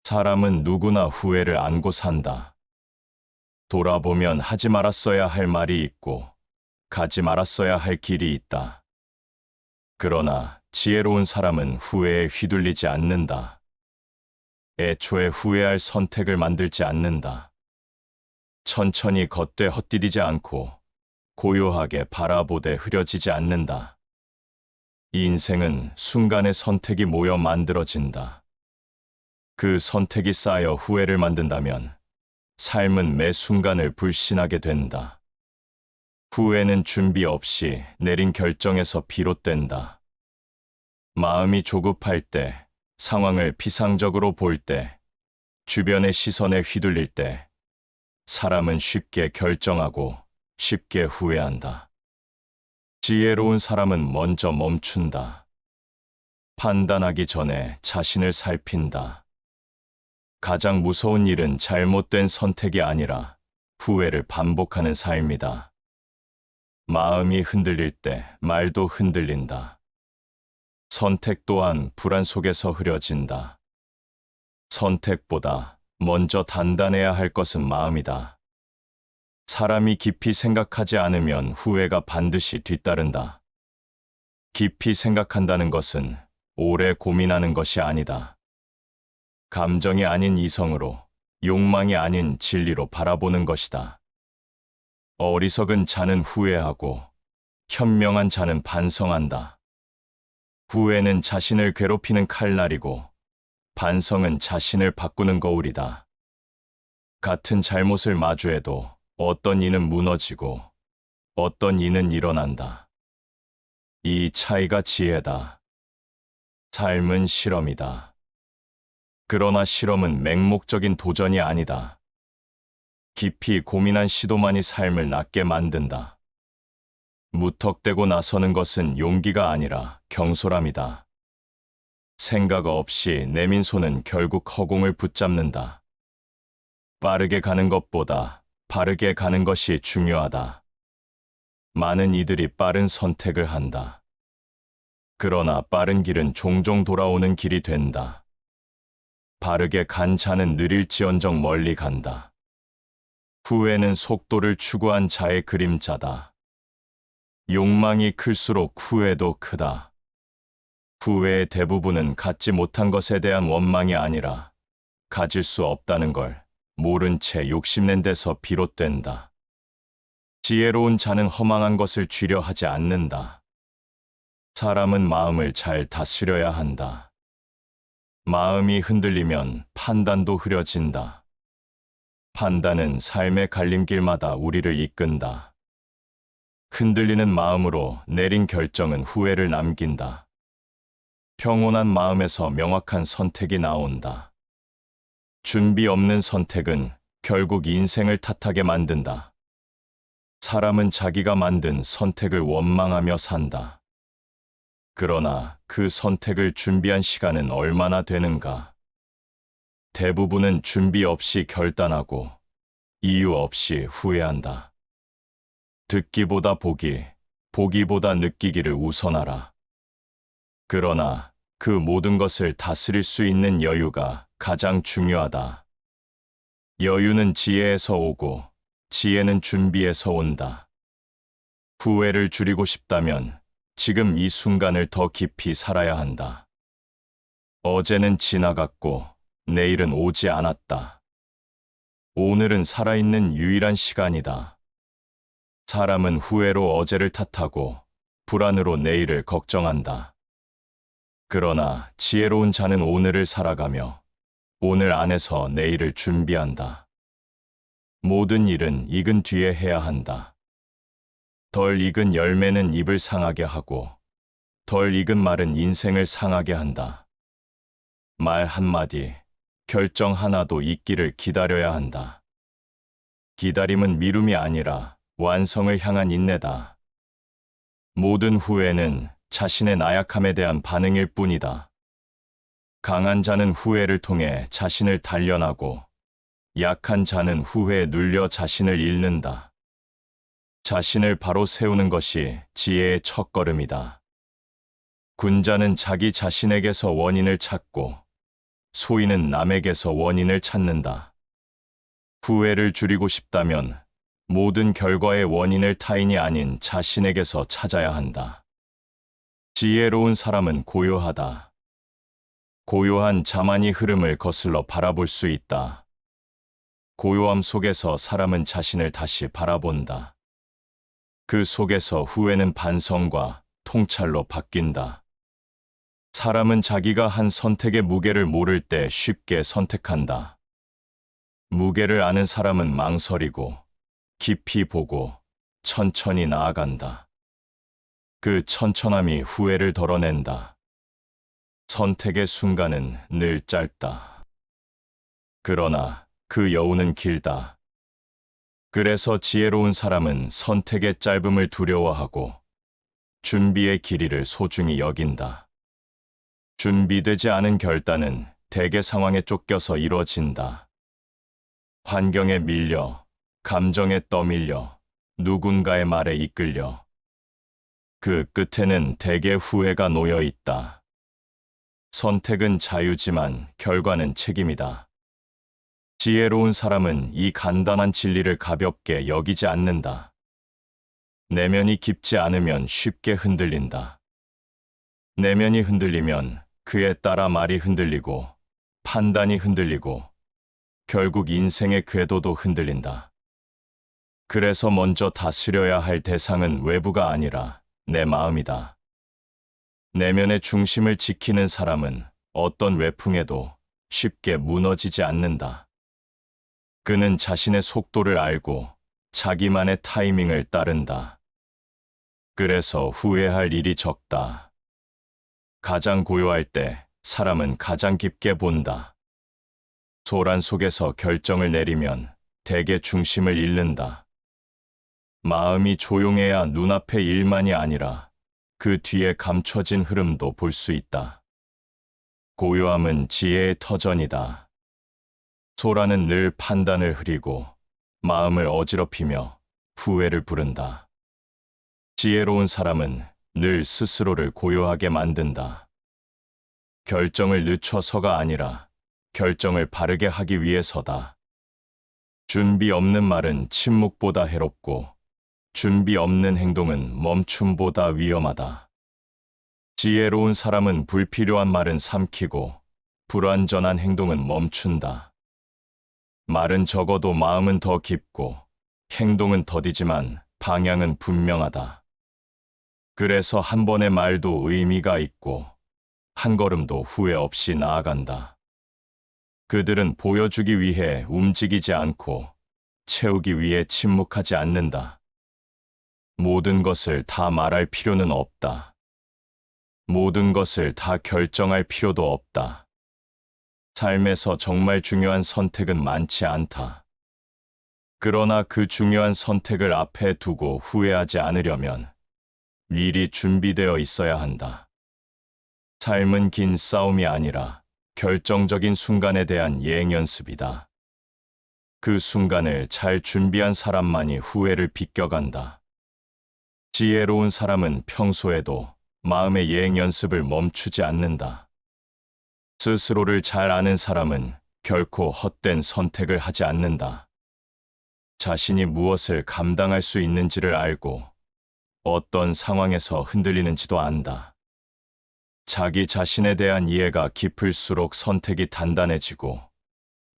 사람은 누구나 후회를 안고 산다. 돌아보면 하지 말았어야 할 말이 있고, 가지 말았어야 할 길이 있다. 그러나 지혜로운 사람은 후회에 휘둘리지 않는다. 애초에 후회할 선택을 만들지 않는다. 천천히 걷되 헛디디지 않고 고요하게 바라보되 흐려지지 않는다. 이 인생은 순간의 선택이 모여 만들어진다. 그 선택이 쌓여 후회를 만든다면 삶은 매 순간을 불신하게 된다. 후회는 준비 없이 내린 결정에서 비롯된다. 마음이 조급할 때, 상황을 피상적으로 볼 때, 주변의 시선에 휘둘릴 때, 사람은 쉽게 결정하고 쉽게 후회한다. 지혜로운 사람은 먼저 멈춘다. 판단하기 전에 자신을 살핀다. 가장 무서운 일은 잘못된 선택이 아니라 후회를 반복하는 삶이다. 마음이 흔들릴 때 말도 흔들린다. 선택 또한 불안 속에서 흐려진다. 선택보다 먼저 단단해야 할 것은 마음이다. 사람이 깊이 생각하지 않으면 후회가 반드시 뒤따른다. 깊이 생각한다는 것은 오래 고민하는 것이 아니다. 감정이 아닌 이성으로, 욕망이 아닌 진리로 바라보는 것이다. 어리석은 자는 후회하고, 현명한 자는 반성한다. 후회는 자신을 괴롭히는 칼날이고, 반성은 자신을 바꾸는 거울이다. 같은 잘못을 마주해도 어떤 이는 무너지고, 어떤 이는 일어난다. 이 차이가 지혜다. 삶은 실험이다. 그러나 실험은 맹목적인 도전이 아니다. 깊이 고민한 시도만이 삶을 낫게 만든다. 무턱대고 나서는 것은 용기가 아니라 경솔함이다. 생각 없이 내민 손은 결국 허공을 붙잡는다. 빠르게 가는 것보다 바르게 가는 것이 중요하다. 많은 이들이 빠른 선택을 한다. 그러나 빠른 길은 종종 돌아오는 길이 된다. 바르게 간 자는 느릴지언정 멀리 간다. 후회는 속도를 추구한 자의 그림자다. 욕망이 클수록 후회도 크다. 후회의 대부분은 갖지 못한 것에 대한 원망이 아니라 가질 수 없다는 걸 모른 채 욕심낸 데서 비롯된다. 지혜로운 자는 허망한 것을 쥐려 하지 않는다. 사람은 마음을 잘 다스려야 한다. 마음이 흔들리면 판단도 흐려진다. 판단은 삶의 갈림길마다 우리를 이끈다. 흔들리는 마음으로 내린 결정은 후회를 남긴다. 평온한 마음에서 명확한 선택이 나온다. 준비 없는 선택은 결국 인생을 탓하게 만든다. 사람은 자기가 만든 선택을 원망하며 산다. 그러나 그 선택을 준비한 시간은 얼마나 되는가? 대부분은 준비 없이 결단하고 이유 없이 후회한다. 듣기보다 보기, 보기보다 느끼기를 우선하라. 그러나 그 모든 것을 다스릴 수 있는 여유가 가장 중요하다. 여유는 지혜에서 오고 지혜는 준비에서 온다. 후회를 줄이고 싶다면 지금 이 순간을 더 깊이 살아야 한다. 어제는 지나갔고 내일은 오지 않았다. 오늘은 살아있는 유일한 시간이다. 사람은 후회로 어제를 탓하고 불안으로 내일을 걱정한다. 그러나 지혜로운 자는 오늘을 살아가며 오늘 안에서 내일을 준비한다. 모든 일은 익은 뒤에 해야 한다. 덜 익은 열매는 입을 상하게 하고 덜 익은 말은 인생을 상하게 한다. 말 한마디, 결정 하나도 있기를 기다려야 한다. 기다림은 미움이 아니라 완성을 향한 인내다. 모든 후회는 자신의 나약함에 대한 반응일 뿐이다. 강한 자는 후회를 통해 자신을 단련하고 약한 자는 후회에 눌려 자신을 잃는다. 자신을 바로 세우는 것이 지혜의 첫걸음이다. 군자는 자기 자신에게서 원인을 찾고 소인은 남에게서 원인을 찾는다. 후회를 줄이고 싶다면 모든 결과의 원인을 타인이 아닌 자신에게서 찾아야 한다. 지혜로운 사람은 고요하다. 고요한 자만이 흐름을 거슬러 바라볼 수 있다. 고요함 속에서 사람은 자신을 다시 바라본다. 그 속에서 후회는 반성과 통찰로 바뀐다. 사람은 자기가 한 선택의 무게를 모를 때 쉽게 선택한다. 무게를 아는 사람은 망설이고 깊이 보고 천천히 나아간다. 그 천천함이 후회를 덜어낸다. 선택의 순간은 늘 짧다. 그러나 그 여운은 길다. 그래서 지혜로운 사람은 선택의 짧음을 두려워하고 준비의 길이를 소중히 여긴다. 준비되지 않은 결단은 대개 상황에 쫓겨서 이뤄진다. 환경에 밀려, 감정에 떠밀려, 누군가의 말에 이끌려. 그 끝에는 대개 후회가 놓여 있다. 선택은 자유지만 결과는 책임이다. 지혜로운 사람은 이 간단한 진리를 가볍게 여기지 않는다. 내면이 깊지 않으면 쉽게 흔들린다. 내면이 흔들리면 그에 따라 말이 흔들리고 판단이 흔들리고 결국 인생의 궤도도 흔들린다. 그래서 먼저 다스려야 할 대상은 외부가 아니라 내 마음이다. 내면의 중심을 지키는 사람은 어떤 외풍에도 쉽게 무너지지 않는다. 그는 자신의 속도를 알고 자기만의 타이밍을 따른다. 그래서 후회할 일이 적다. 가장 고요할 때 사람은 가장 깊게 본다. 소란 속에서 결정을 내리면 대개 중심을 잃는다. 마음이 조용해야 눈앞의 일만이 아니라 그 뒤에 감춰진 흐름도 볼 수 있다. 고요함은 지혜의 터전이다. 소란은 늘 판단을 흐리고 마음을 어지럽히며 후회를 부른다. 지혜로운 사람은 늘 스스로를 고요하게 만든다. 결정을 늦춰서가 아니라 결정을 바르게 하기 위해서다. 준비 없는 말은 침묵보다 해롭고 준비 없는 행동은 멈춤보다 위험하다. 지혜로운 사람은 불필요한 말은 삼키고 불완전한 행동은 멈춘다. 말은 적어도 마음은 더 깊고 행동은 더디지만 방향은 분명하다. 그래서 한 번의 말도 의미가 있고 한 걸음도 후회 없이 나아간다. 그들은 보여주기 위해 움직이지 않고 채우기 위해 침묵하지 않는다. 모든 것을 다 말할 필요는 없다. 모든 것을 다 결정할 필요도 없다. 삶에서 정말 중요한 선택은 많지 않다. 그러나 그 중요한 선택을 앞에 두고 후회하지 않으려면 미리 준비되어 있어야 한다. 삶은 긴 싸움이 아니라 결정적인 순간에 대한 예행 연습이다. 그 순간을 잘 준비한 사람만이 후회를 비껴간다. 지혜로운 사람은 평소에도 마음의 예행 연습을 멈추지 않는다. 스스로를 잘 아는 사람은 결코 헛된 선택을 하지 않는다. 자신이 무엇을 감당할 수 있는지를 알고 어떤 상황에서 흔들리는지도 안다. 자기 자신에 대한 이해가 깊을수록 선택이 단단해지고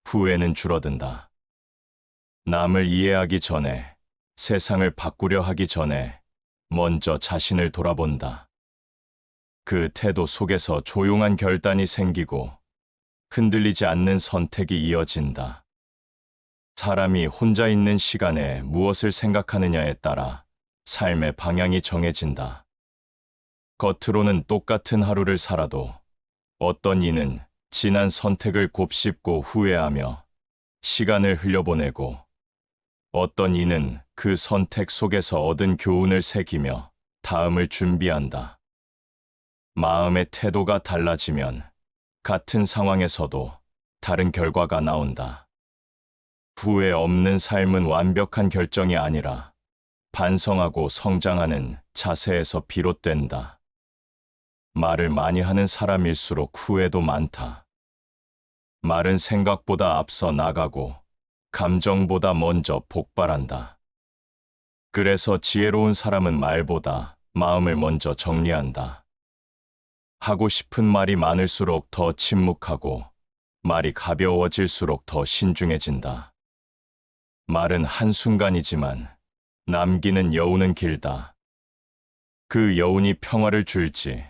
후회는 줄어든다. 남을 이해하기 전에, 세상을 바꾸려 하기 전에 먼저 자신을 돌아본다. 그 태도 속에서 조용한 결단이 생기고 흔들리지 않는 선택이 이어진다. 사람이 혼자 있는 시간에 무엇을 생각하느냐에 따라 삶의 방향이 정해진다. 겉으로는 똑같은 하루를 살아도 어떤 이는 지난 선택을 곱씹고 후회하며 시간을 흘려보내고 어떤 이는 그 선택 속에서 얻은 교훈을 새기며 다음을 준비한다. 마음의 태도가 달라지면 같은 상황에서도 다른 결과가 나온다. 후회 없는 삶은 완벽한 결정이 아니라 반성하고 성장하는 자세에서 비롯된다. 말을 많이 하는 사람일수록 후회도 많다. 말은 생각보다 앞서 나가고 감정보다 먼저 폭발한다. 그래서 지혜로운 사람은 말보다 마음을 먼저 정리한다. 하고 싶은 말이 많을수록 더 침묵하고 말이 가벼워질수록 더 신중해진다. 말은 한순간이지만 남기는 여운은 길다. 그 여운이 평화를 줄지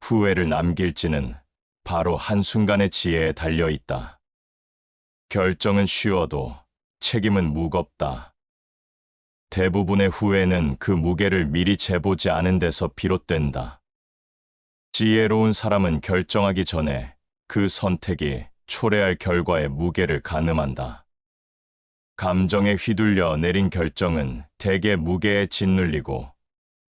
후회를 남길지는 바로 한순간의 지혜에 달려 있다. 결정은 쉬워도 책임은 무겁다. 대부분의 후회는 그 무게를 미리 재보지 않은 데서 비롯된다. 지혜로운 사람은 결정하기 전에 그 선택이 초래할 결과의 무게를 가늠한다. 감정에 휘둘려 내린 결정은 대개 무게에 짓눌리고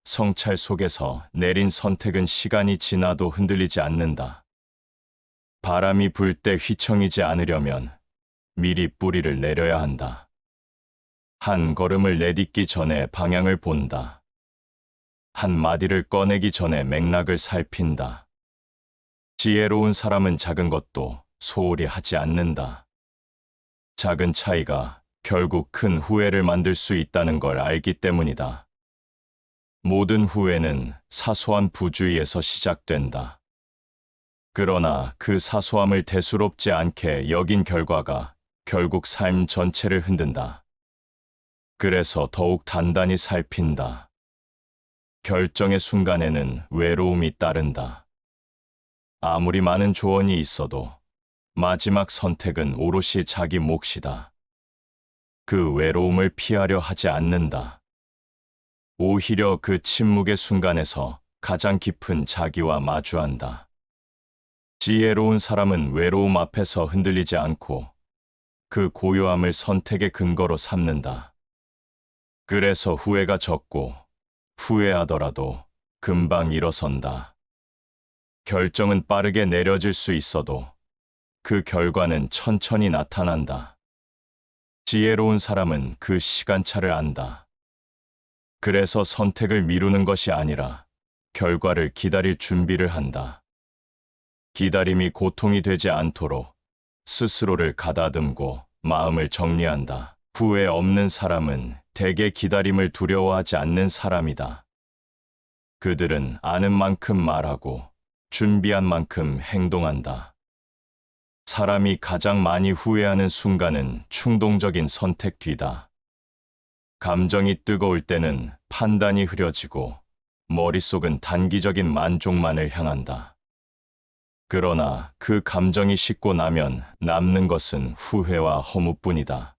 성찰 속에서 내린 선택은 시간이 지나도 흔들리지 않는다. 바람이 불 때 휘청이지 않으려면 미리 뿌리를 내려야 한다. 한 걸음을 내딛기 전에 방향을 본다. 한 마디를 꺼내기 전에 맥락을 살핀다. 지혜로운 사람은 작은 것도 소홀히 하지 않는다. 작은 차이가 결국 큰 후회를 만들 수 있다는 걸 알기 때문이다. 모든 후회는 사소한 부주의에서 시작된다. 그러나 그 사소함을 대수롭지 않게 여긴 결과가 결국 삶 전체를 흔든다. 그래서 더욱 단단히 살핀다. 결정의 순간에는 외로움이 따른다. 아무리 많은 조언이 있어도 마지막 선택은 오롯이 자기 몫이다. 그 외로움을 피하려 하지 않는다. 오히려 그 침묵의 순간에서 가장 깊은 자기와 마주한다. 지혜로운 사람은 외로움 앞에서 흔들리지 않고 그 고요함을 선택의 근거로 삼는다. 그래서 후회가 적고 후회하더라도 금방 일어선다. 결정은 빠르게 내려질 수 있어도 그 결과는 천천히 나타난다. 지혜로운 사람은 그 시간차를 안다. 그래서 선택을 미루는 것이 아니라 결과를 기다릴 준비를 한다. 기다림이 고통이 되지 않도록 스스로를 가다듬고 마음을 정리한다. 후회 없는 사람은 대개 기다림을 두려워하지 않는 사람이다. 그들은 아는 만큼 말하고 준비한 만큼 행동한다. 사람이 가장 많이 후회하는 순간은 충동적인 선택 뒤다. 감정이 뜨거울 때는 판단이 흐려지고 머릿속은 단기적인 만족만을 향한다. 그러나 그 감정이 식고 나면 남는 것은 후회와 허무뿐이다.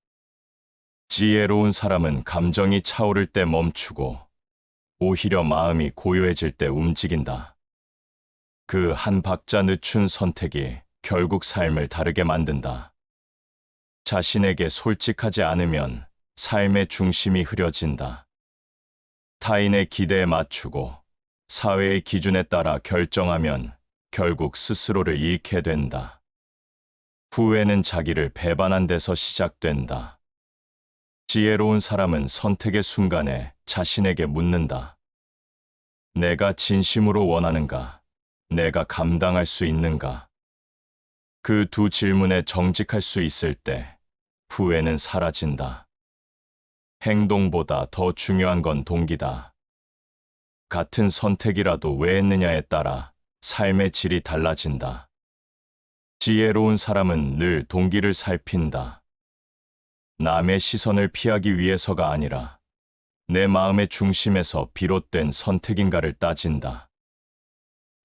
지혜로운 사람은 감정이 차오를 때 멈추고 오히려 마음이 고요해질 때 움직인다. 그 한 박자 늦춘 선택이 결국 삶을 다르게 만든다. 자신에게 솔직하지 않으면 삶의 중심이 흐려진다. 타인의 기대에 맞추고 사회의 기준에 따라 결정하면 결국 스스로를 잃게 된다. 후회는 자기를 배반한 데서 시작된다. 지혜로운 사람은 선택의 순간에 자신에게 묻는다. 내가 진심으로 원하는가? 내가 감당할 수 있는가? 그 두 질문에 정직할 수 있을 때 후회는 사라진다. 행동보다 더 중요한 건 동기다. 같은 선택이라도 왜 했느냐에 따라 삶의 질이 달라진다. 지혜로운 사람은 늘 동기를 살핀다. 남의 시선을 피하기 위해서가 아니라 내 마음의 중심에서 비롯된 선택인가를 따진다.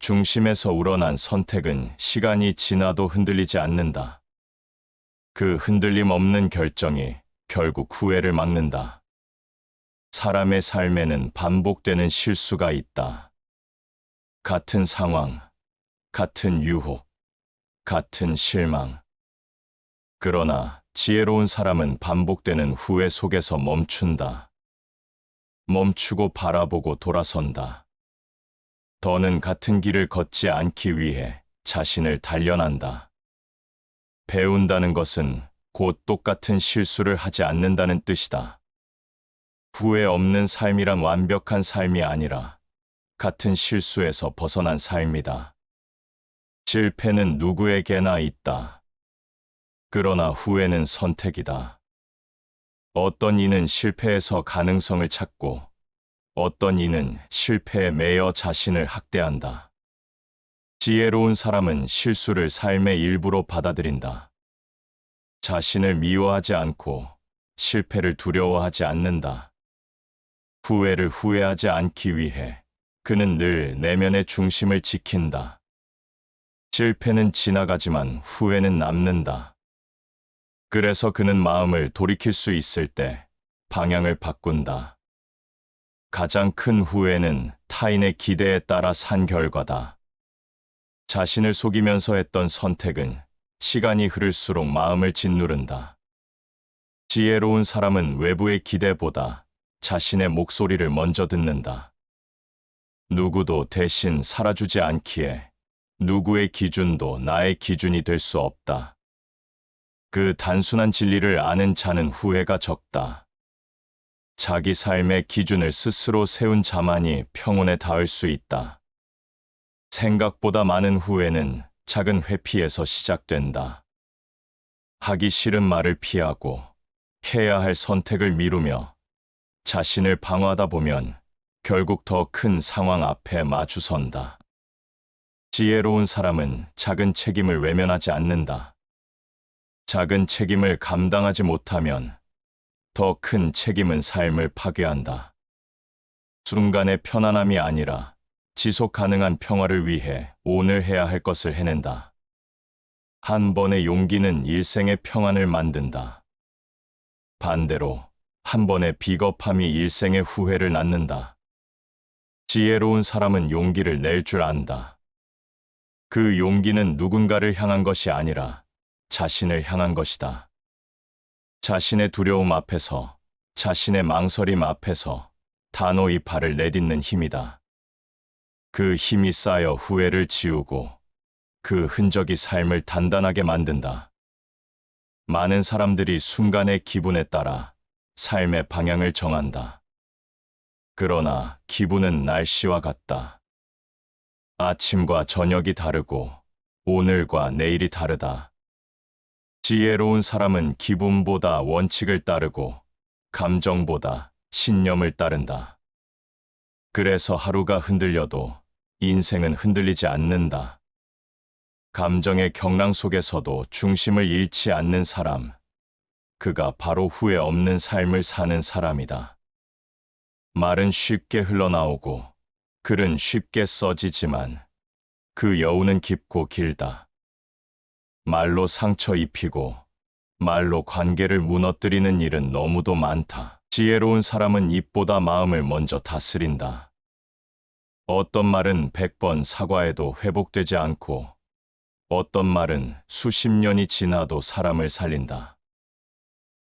중심에서 우러난 선택은 시간이 지나도 흔들리지 않는다. 그 흔들림 없는 결정이 결국 후회를 막는다. 사람의 삶에는 반복되는 실수가 있다. 같은 상황, 같은 유혹, 같은 실망. 그러나 지혜로운 사람은 반복되는 후회 속에서 멈춘다. 멈추고 바라보고 돌아선다. 더는 같은 길을 걷지 않기 위해 자신을 단련한다. 배운다는 것은 곧 똑같은 실수를 하지 않는다는 뜻이다. 후회 없는 삶이란 완벽한 삶이 아니라 같은 실수에서 벗어난 삶이다. 실패는 누구에게나 있다. 그러나 후회는 선택이다. 어떤 이는 실패에서 가능성을 찾고 어떤 이는 실패에 매여 자신을 학대한다. 지혜로운 사람은 실수를 삶의 일부로 받아들인다. 자신을 미워하지 않고 실패를 두려워하지 않는다. 후회를 후회하지 않기 위해 그는 늘 내면의 중심을 지킨다. 실패는 지나가지만 후회는 남는다. 그래서 그는 마음을 돌이킬 수 있을 때 방향을 바꾼다. 가장 큰 후회는 타인의 기대에 따라 산 결과다. 자신을 속이면서 했던 선택은 시간이 흐를수록 마음을 짓누른다. 지혜로운 사람은 외부의 기대보다 자신의 목소리를 먼저 듣는다. 누구도 대신 살아주지 않기에 누구의 기준도 나의 기준이 될 수 없다. 그 단순한 진리를 아는 자는 후회가 적다. 자기 삶의 기준을 스스로 세운 자만이 평온에 닿을 수 있다. 생각보다 많은 후회는 작은 회피에서 시작된다. 하기 싫은 말을 피하고 해야 할 선택을 미루며 자신을 방어하다 보면 결국 더 큰 상황 앞에 마주선다. 지혜로운 사람은 작은 책임을 외면하지 않는다. 작은 책임을 감당하지 못하면 더 큰 책임은 삶을 파괴한다. 순간의 편안함이 아니라 지속 가능한 평화를 위해 오늘 해야 할 것을 해낸다. 한 번의 용기는 일생의 평안을 만든다. 반대로 한 번의 비겁함이 일생의 후회를 낳는다. 지혜로운 사람은 용기를 낼 줄 안다. 그 용기는 누군가를 향한 것이 아니라 자신을 향한 것이다. 자신의 두려움 앞에서, 자신의 망설임 앞에서 단호히 발을 내딛는 힘이다. 그 힘이 쌓여 후회를 지우고 그 흔적이 삶을 단단하게 만든다. 많은 사람들이 순간의 기분에 따라 삶의 방향을 정한다. 그러나 기분은 날씨와 같다. 아침과 저녁이 다르고 오늘과 내일이 다르다. 지혜로운 사람은 기분보다 원칙을 따르고 감정보다 신념을 따른다. 그래서 하루가 흔들려도 인생은 흔들리지 않는다. 감정의 경랑 속에서도 중심을 잃지 않는 사람, 그가 바로 후회 없는 삶을 사는 사람이다. 말은 쉽게 흘러나오고 글은 쉽게 써지지만 그 여운은 깊고 길다. 말로 상처 입히고 말로 관계를 무너뜨리는 일은 너무도 많다. 지혜로운 사람은 입보다 마음을 먼저 다스린다. 어떤 말은 100번 사과해도 회복되지 않고 어떤 말은 수십 년이 지나도 사람을 살린다.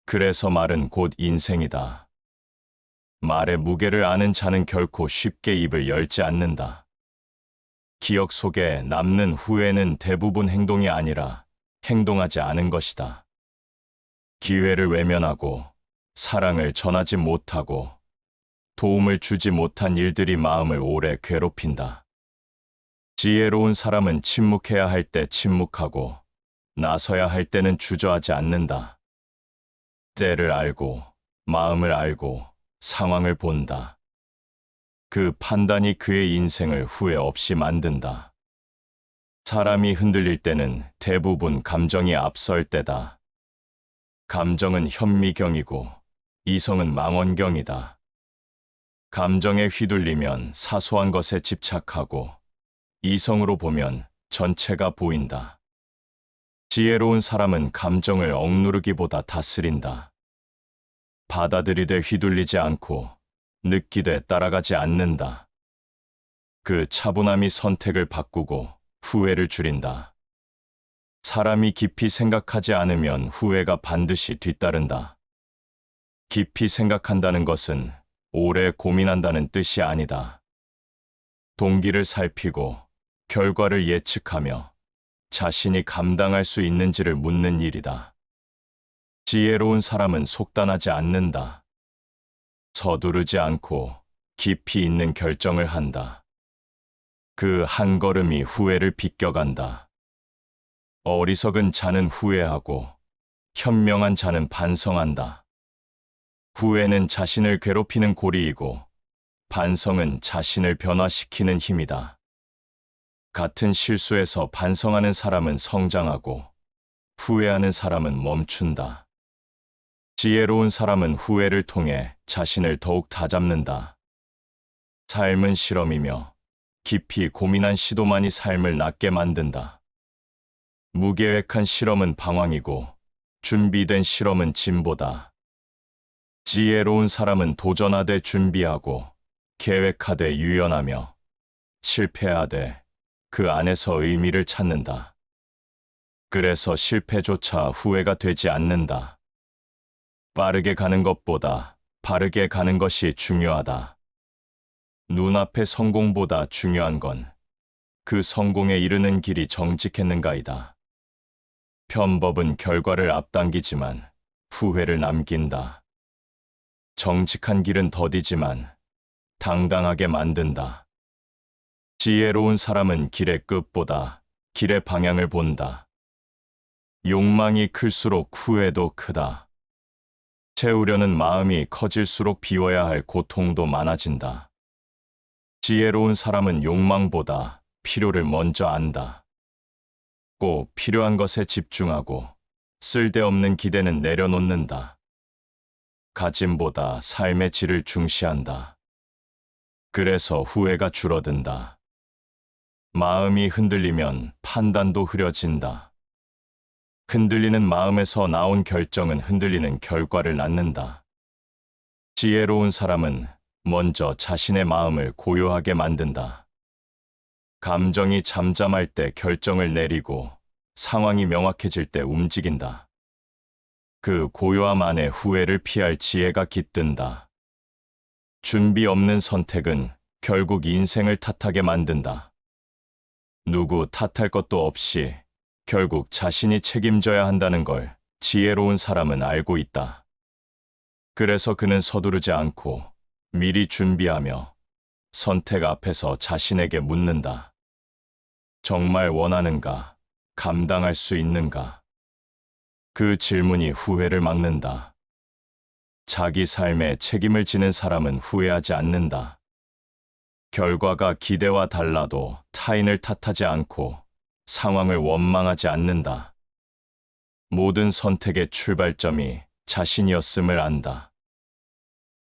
그래서 말은 곧 인생이다. 말의 무게를 아는 자는 결코 쉽게 입을 열지 않는다. 기억 속에 남는 후회는 대부분 행동이 아니라 행동하지 않은 것이다. 기회를 외면하고 사랑을 전하지 못하고 도움을 주지 못한 일들이 마음을 오래 괴롭힌다. 지혜로운 사람은 침묵해야 할 때 침묵하고 나서야 할 때는 주저하지 않는다. 때를 알고 마음을 알고 상황을 본다. 그 판단이 그의 인생을 후회 없이 만든다. 사람이 흔들릴 때는 대부분 감정이 앞설 때다. 감정은 현미경이고 이성은 망원경이다. 감정에 휘둘리면 사소한 것에 집착하고 이성으로 보면 전체가 보인다. 지혜로운 사람은 감정을 억누르기보다 다스린다. 받아들이되 휘둘리지 않고 느끼되 따라가지 않는다. 그 차분함이 선택을 바꾸고 후회를 줄인다. 사람이 깊이 생각하지 않으면 후회가 반드시 뒤따른다. 깊이 생각한다는 것은 오래 고민한다는 뜻이 아니다. 동기를 살피고 결과를 예측하며 자신이 감당할 수 있는지를 묻는 일이다. 지혜로운 사람은 속단하지 않는다. 서두르지 않고 깊이 있는 결정을 한다. 그 한 걸음이 후회를 비껴간다. 어리석은 자는 후회하고 현명한 자는 반성한다. 후회는 자신을 괴롭히는 고리이고 반성은 자신을 변화시키는 힘이다. 같은 실수에서 반성하는 사람은 성장하고 후회하는 사람은 멈춘다. 지혜로운 사람은 후회를 통해 자신을 더욱 다잡는다. 삶은 실험이며 깊이 고민한 시도만이 삶을 낫게 만든다. 무계획한 실험은 방황이고 준비된 실험은 진보다. 지혜로운 사람은 도전하되 준비하고 계획하되 유연하며 실패하되 그 안에서 의미를 찾는다. 그래서 실패조차 후회가 되지 않는다. 빠르게 가는 것보다 바르게 가는 것이 중요하다. 눈앞의 성공보다 중요한 건 그 성공에 이르는 길이 정직했는가이다. 편법은 결과를 앞당기지만 후회를 남긴다. 정직한 길은 더디지만 당당하게 만든다. 지혜로운 사람은 길의 끝보다 길의 방향을 본다. 욕망이 클수록 후회도 크다. 채우려는 마음이 커질수록 비워야 할 고통도 많아진다. 지혜로운 사람은 욕망보다 필요를 먼저 안다. 꼭 필요한 것에 집중하고 쓸데없는 기대는 내려놓는다. 가짐보다 삶의 질을 중시한다. 그래서 후회가 줄어든다. 마음이 흔들리면 판단도 흐려진다. 흔들리는 마음에서 나온 결정은 흔들리는 결과를 낳는다. 지혜로운 사람은 먼저 자신의 마음을 고요하게 만든다. 감정이 잠잠할 때 결정을 내리고 상황이 명확해질 때 움직인다. 그 고요함 안에 후회를 피할 지혜가 깃든다. 준비 없는 선택은 결국 인생을 탓하게 만든다. 누구 탓할 것도 없이 결국 자신이 책임져야 한다는 걸 지혜로운 사람은 알고 있다. 그래서 그는 서두르지 않고 미리 준비하며 선택 앞에서 자신에게 묻는다. 정말 원하는가? 감당할 수 있는가? 그 질문이 후회를 막는다. 자기 삶에 책임을 지는 사람은 후회하지 않는다. 결과가 기대와 달라도 타인을 탓하지 않고 상황을 원망하지 않는다. 모든 선택의 출발점이 자신이었음을 안다.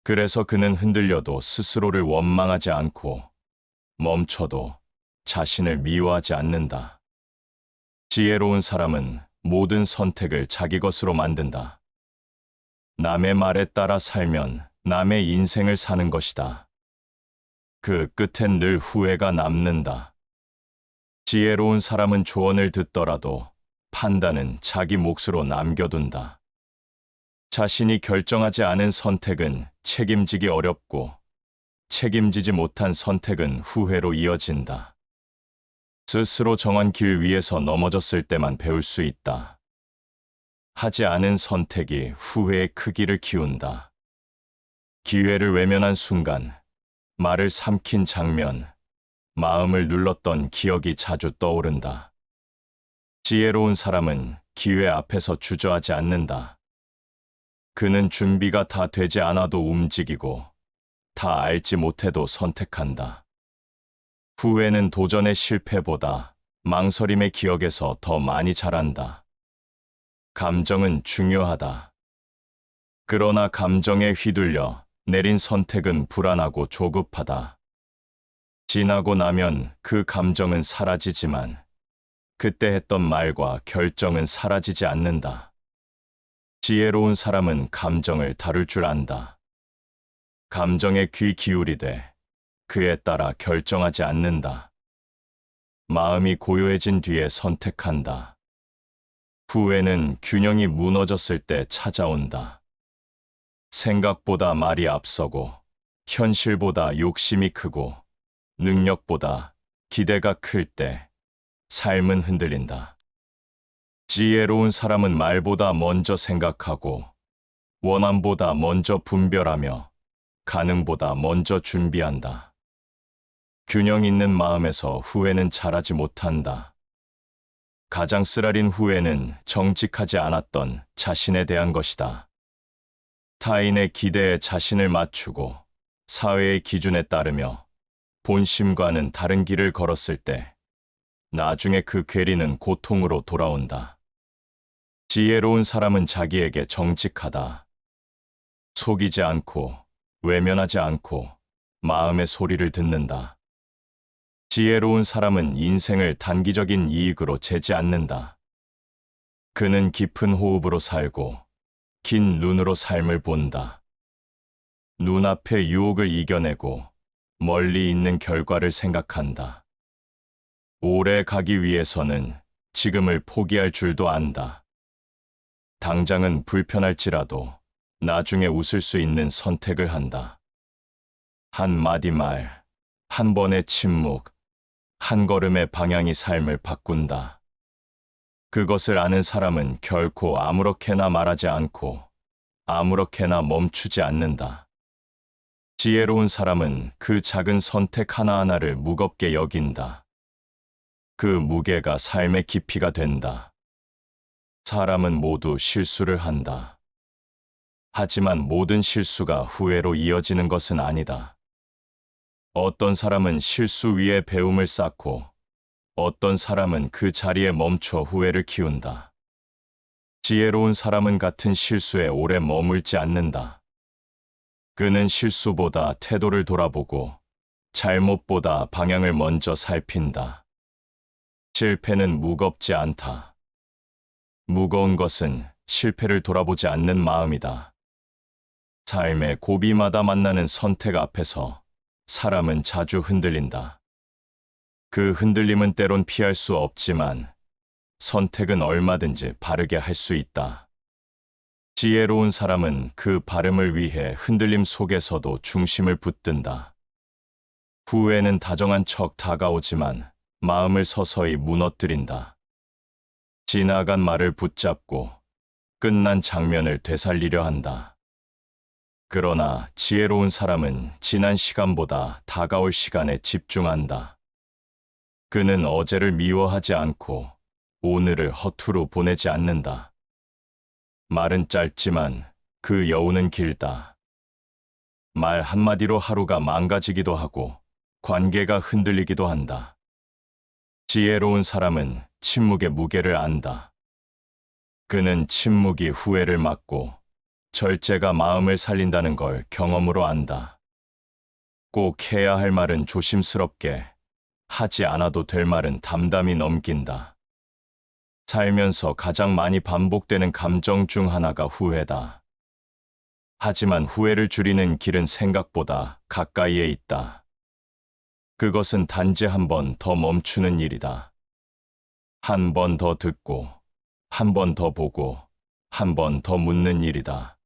그래서 그는 흔들려도 스스로를 원망하지 않고 멈춰도 자신을 미워하지 않는다. 지혜로운 사람은 모든 선택을 자기 것으로 만든다. 남의 말에 따라 살면 남의 인생을 사는 것이다. 그 끝엔 늘 후회가 남는다. 지혜로운 사람은 조언을 듣더라도 판단은 자기 몫으로 남겨둔다. 자신이 결정하지 않은 선택은 책임지기 어렵고 책임지지 못한 선택은 후회로 이어진다. 스스로 정한 길 위에서 넘어졌을 때만 배울 수 있다. 하지 않은 선택이 후회의 크기를 키운다. 기회를 외면한 순간, 말을 삼킨 장면, 마음을 눌렀던 기억이 자주 떠오른다. 지혜로운 사람은 기회 앞에서 주저하지 않는다. 그는 준비가 다 되지 않아도 움직이고 다 알지 못해도 선택한다. 후회는 도전의 실패보다 망설임의 기억에서 더 많이 자란다. 감정은 중요하다. 그러나 감정에 휘둘려 내린 선택은 불안하고 조급하다. 지나고 나면 그 감정은 사라지지만 그때 했던 말과 결정은 사라지지 않는다. 지혜로운 사람은 감정을 다룰 줄 안다. 감정에 귀 기울이되 그에 따라 결정하지 않는다. 마음이 고요해진 뒤에 선택한다. 후회는 균형이 무너졌을 때 찾아온다. 생각보다 말이 앞서고 현실보다 욕심이 크고 능력보다 기대가 클 때 삶은 흔들린다. 지혜로운 사람은 말보다 먼저 생각하고 원함보다 먼저 분별하며 가능보다 먼저 준비한다. 균형 있는 마음에서 후회는 자라지 못한다. 가장 쓰라린 후회는 정직하지 않았던 자신에 대한 것이다. 타인의 기대에 자신을 맞추고 사회의 기준에 따르며 본심과는 다른 길을 걸었을 때 나중에 그 괴리는 고통으로 돌아온다. 지혜로운 사람은 자기에게 정직하다. 속이지 않고 외면하지 않고 마음의 소리를 듣는다. 지혜로운 사람은 인생을 단기적인 이익으로 재지 않는다. 그는 깊은 호흡으로 살고 긴 눈으로 삶을 본다. 눈앞의 유혹을 이겨내고 멀리 있는 결과를 생각한다. 오래 가기 위해서는 지금을 포기할 줄도 안다. 당장은 불편할지라도 나중에 웃을 수 있는 선택을 한다. 한 마디 말, 한 번의 침묵, 한 걸음의 방향이 삶을 바꾼다. 그것을 아는 사람은 결코 아무렇게나 말하지 않고 아무렇게나 멈추지 않는다. 지혜로운 사람은 그 작은 선택 하나하나를 무겁게 여긴다. 그 무게가 삶의 깊이가 된다. 사람은 모두 실수를 한다. 하지만 모든 실수가 후회로 이어지는 것은 아니다. 어떤 사람은 실수 위에 배움을 쌓고 어떤 사람은 그 자리에 멈춰 후회를 키운다. 지혜로운 사람은 같은 실수에 오래 머물지 않는다. 그는 실수보다 태도를 돌아보고 잘못보다 방향을 먼저 살핀다. 실패는 무겁지 않다. 무거운 것은 실패를 돌아보지 않는 마음이다. 삶의 고비마다 만나는 선택 앞에서 사람은 자주 흔들린다. 그 흔들림은 때론 피할 수 없지만 선택은 얼마든지 바르게 할 수 있다. 지혜로운 사람은 그 바름을 위해 흔들림 속에서도 중심을 붙든다. 후회는 다정한 척 다가오지만 마음을 서서히 무너뜨린다. 지나간 말을 붙잡고 끝난 장면을 되살리려 한다. 그러나 지혜로운 사람은 지난 시간보다 다가올 시간에 집중한다. 그는 어제를 미워하지 않고 오늘을 허투루 보내지 않는다. 말은 짧지만 그 여운은 길다. 말 한마디로 하루가 망가지기도 하고 관계가 흔들리기도 한다. 지혜로운 사람은 침묵의 무게를 안다. 그는 침묵이 후회를 막고 절제가 마음을 살린다는 걸 경험으로 안다. 꼭 해야 할 말은 조심스럽게, 하지 않아도 될 말은 담담히 넘긴다. 살면서 가장 많이 반복되는 감정 중 하나가 후회다. 하지만 후회를 줄이는 길은 생각보다 가까이에 있다. 그것은 단지 한 번 더 멈추는 일이다. 한 번 더 듣고, 한 번 더 보고, 한 번 더 묻는 일이다.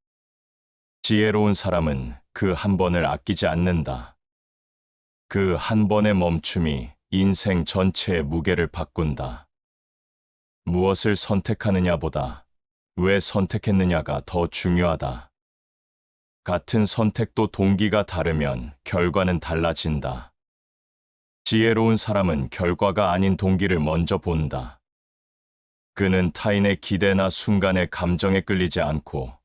지혜로운 사람은 그 한 번을 아끼지 않는다. 그 한 번의 멈춤이 인생 전체의 무게를 바꾼다. 무엇을 선택하느냐보다 왜 선택했느냐가 더 중요하다. 같은 선택도 동기가 다르면 결과는 달라진다. 지혜로운 사람은 결과가 아닌 동기를 먼저 본다. 그는 타인의 기대나 순간의 감정에 끌리지 않고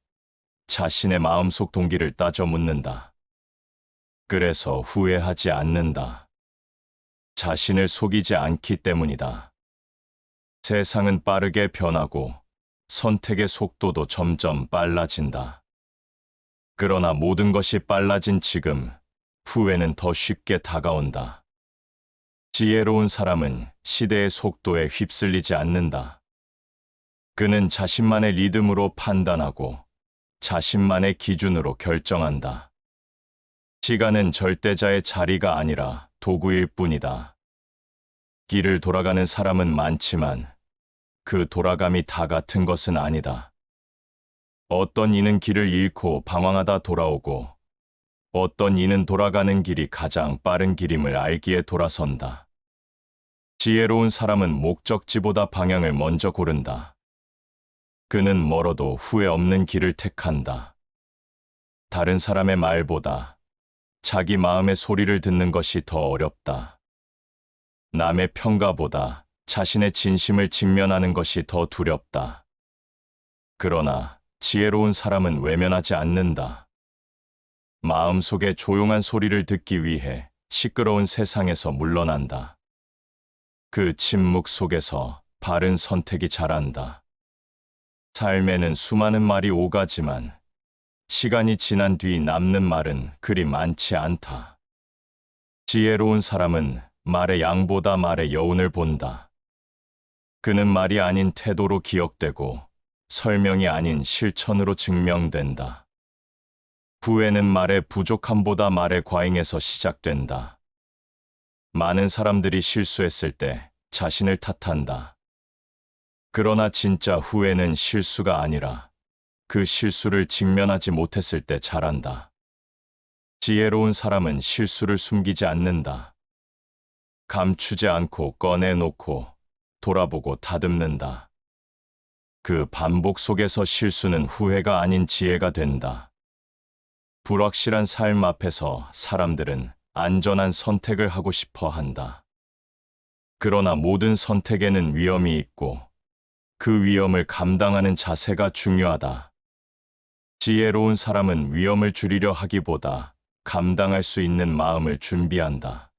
자신의 마음속 동기를 따져 묻는다. 그래서 후회하지 않는다. 자신을 속이지 않기 때문이다. 세상은 빠르게 변하고 선택의 속도도 점점 빨라진다. 그러나 모든 것이 빨라진 지금, 후회는 더 쉽게 다가온다. 지혜로운 사람은 시대의 속도에 휩쓸리지 않는다. 그는 자신만의 리듬으로 판단하고 자신만의 기준으로 결정한다. 시간은 절대자의 자리가 아니라 도구일 뿐이다. 길을 돌아가는 사람은 많지만 그 돌아감이 다 같은 것은 아니다. 어떤 이는 길을 잃고 방황하다 돌아오고 어떤 이는 돌아가는 길이 가장 빠른 길임을 알기에 돌아선다. 지혜로운 사람은 목적지보다 방향을 먼저 고른다. 그는 멀어도 후회 없는 길을 택한다. 다른 사람의 말보다 자기 마음의 소리를 듣는 것이 더 어렵다. 남의 평가보다 자신의 진심을 직면하는 것이 더 두렵다. 그러나 지혜로운 사람은 외면하지 않는다. 마음속의 조용한 소리를 듣기 위해 시끄러운 세상에서 물러난다. 그 침묵 속에서 바른 선택이 자란다. 삶에는 수많은 말이 오가지만 시간이 지난 뒤 남는 말은 그리 많지 않다. 지혜로운 사람은 말의 양보다 말의 여운을 본다. 그는 말이 아닌 태도로 기억되고 설명이 아닌 실천으로 증명된다. 후회는 말의 부족함보다 말의 과잉에서 시작된다. 많은 사람들이 실수했을 때 자신을 탓한다. 그러나 진짜 후회는 실수가 아니라 그 실수를 직면하지 못했을 때 자란다. 지혜로운 사람은 실수를 숨기지 않는다. 감추지 않고 꺼내놓고 돌아보고 다듬는다. 그 반복 속에서 실수는 후회가 아닌 지혜가 된다. 불확실한 삶 앞에서 사람들은 안전한 선택을 하고 싶어 한다. 그러나 모든 선택에는 위험이 있고 그 위험을 감당하는 자세가 중요하다. 지혜로운 사람은 위험을 줄이려 하기보다 감당할 수 있는 마음을 준비한다.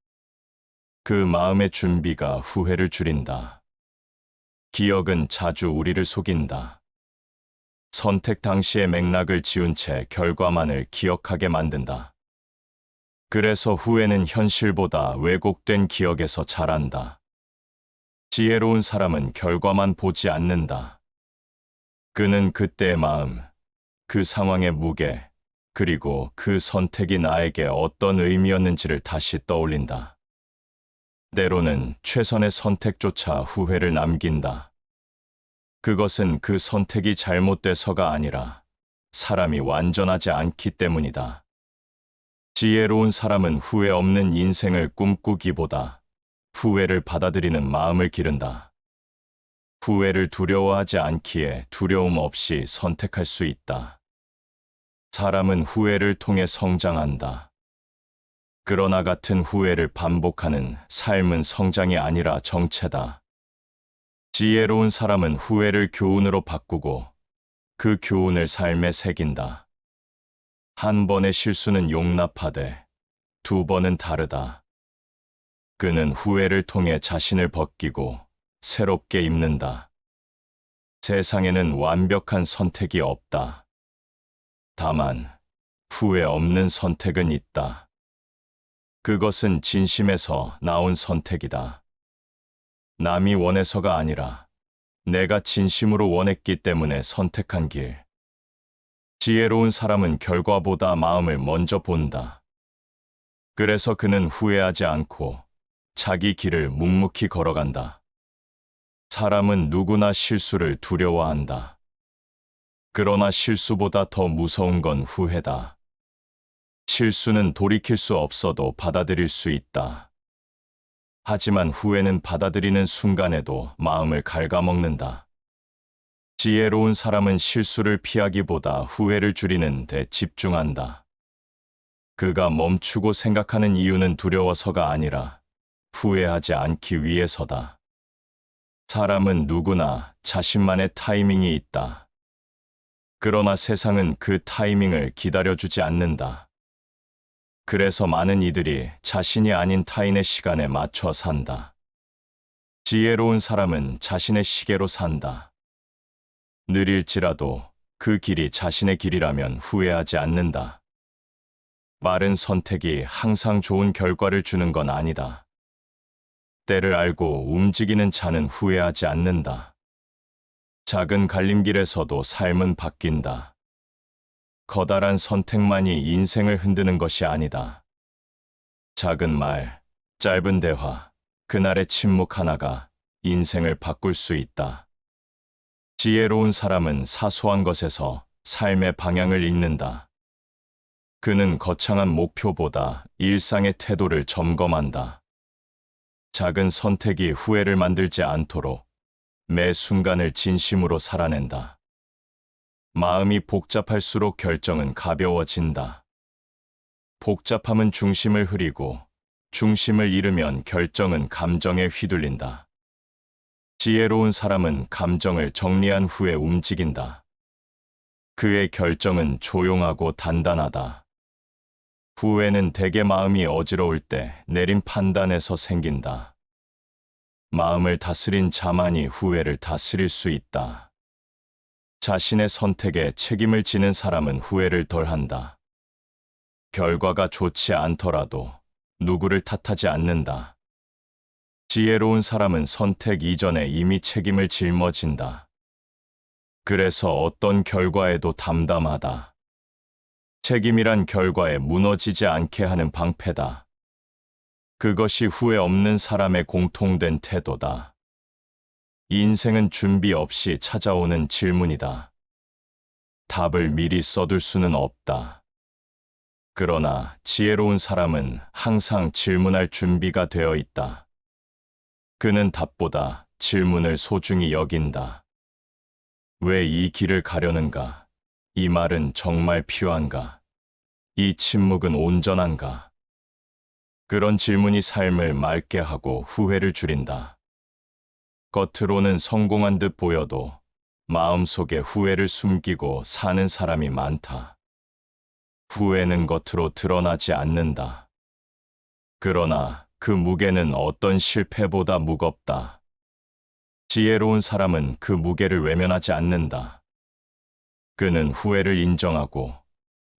그 마음의 준비가 후회를 줄인다. 기억은 자주 우리를 속인다. 선택 당시의 맥락을 지운 채 결과만을 기억하게 만든다. 그래서 후회는 현실보다 왜곡된 기억에서 자란다. 지혜로운 사람은 결과만 보지 않는다. 그는 그때의 마음, 그 상황의 무게, 그리고 그 선택이 나에게 어떤 의미였는지를 다시 떠올린다. 때로는 최선의 선택조차 후회를 남긴다. 그것은 그 선택이 잘못돼서가 아니라 사람이 완전하지 않기 때문이다. 지혜로운 사람은 후회 없는 인생을 꿈꾸기보다 후회를 받아들이는 마음을 기른다. 후회를 두려워하지 않기에 두려움 없이 선택할 수 있다. 사람은 후회를 통해 성장한다. 그러나 같은 후회를 반복하는 삶은 성장이 아니라 정체다. 지혜로운 사람은 후회를 교훈으로 바꾸고 그 교훈을 삶에 새긴다. 한 번의 실수는 용납하되 두 번은 다르다. 그는 후회를 통해 자신을 벗기고 새롭게 입는다. 세상에는 완벽한 선택이 없다. 다만 후회 없는 선택은 있다. 그것은 진심에서 나온 선택이다. 남이 원해서가 아니라 내가 진심으로 원했기 때문에 선택한 길. 지혜로운 사람은 결과보다 마음을 먼저 본다. 그래서 그는 후회하지 않고 자기 길을 묵묵히 걸어간다. 사람은 누구나 실수를 두려워한다. 그러나 실수보다 더 무서운 건 후회다. 실수는 돌이킬 수 없어도 받아들일 수 있다. 하지만 후회는 받아들이는 순간에도 마음을 갉아먹는다. 지혜로운 사람은 실수를 피하기보다 후회를 줄이는 데 집중한다. 그가 멈추고 생각하는 이유는 두려워서가 아니라 후회하지 않기 위해서다. 사람은 누구나 자신만의 타이밍이 있다. 그러나 세상은 그 타이밍을 기다려주지 않는다. 그래서 많은 이들이 자신이 아닌 타인의 시간에 맞춰 산다. 지혜로운 사람은 자신의 시계로 산다. 느릴지라도 그 길이 자신의 길이라면 후회하지 않는다. 빠른 선택이 항상 좋은 결과를 주는 건 아니다. 때를 알고 움직이는 자는 후회하지 않는다. 작은 갈림길에서도 삶은 바뀐다. 커다란 선택만이 인생을 흔드는 것이 아니다. 작은 말, 짧은 대화, 그날의 침묵 하나가 인생을 바꿀 수 있다. 지혜로운 사람은 사소한 것에서 삶의 방향을 읽는다. 그는 거창한 목표보다 일상의 태도를 점검한다. 작은 선택이 후회를 만들지 않도록 매 순간을 진심으로 살아낸다. 마음이 복잡할수록 결정은 가벼워진다. 복잡함은 중심을 흐리고 중심을 잃으면 결정은 감정에 휘둘린다. 지혜로운 사람은 감정을 정리한 후에 움직인다. 그의 결정은 조용하고 단단하다. 후회는 대개 마음이 어지러울 때 내린 판단에서 생긴다. 마음을 다스린 자만이 후회를 다스릴 수 있다. 자신의 선택에 책임을 지는 사람은 후회를 덜 한다. 결과가 좋지 않더라도 누구를 탓하지 않는다. 지혜로운 사람은 선택 이전에 이미 책임을 짊어진다. 그래서 어떤 결과에도 담담하다. 책임이란 결과에 무너지지 않게 하는 방패다. 그것이 후회 없는 사람의 공통된 태도다. 인생은 준비 없이 찾아오는 질문이다. 답을 미리 써둘 수는 없다. 그러나 지혜로운 사람은 항상 질문할 준비가 되어 있다. 그는 답보다 질문을 소중히 여긴다. 왜 이 길을 가려는가? 이 말은 정말 필요한가? 이 침묵은 온전한가? 그런 질문이 삶을 맑게 하고 후회를 줄인다. 겉으로는 성공한 듯 보여도 마음속에 후회를 숨기고 사는 사람이 많다. 후회는 겉으로 드러나지 않는다. 그러나 그 무게는 어떤 실패보다 무겁다. 지혜로운 사람은 그 무게를 외면하지 않는다. 그는 후회를 인정하고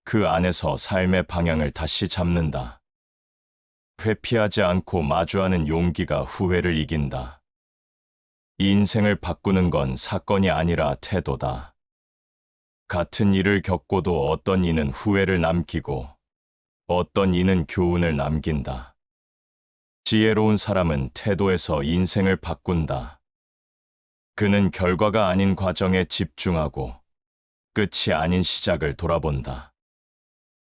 그 안에서 삶의 방향을 다시 잡는다. 회피하지 않고 마주하는 용기가 후회를 이긴다. 인생을 바꾸는 건 사건이 아니라 태도다. 같은 일을 겪고도 어떤 이는 후회를 남기고 어떤 이는 교훈을 남긴다. 지혜로운 사람은 태도에서 인생을 바꾼다. 그는 결과가 아닌 과정에 집중하고 끝이 아닌 시작을 돌아본다.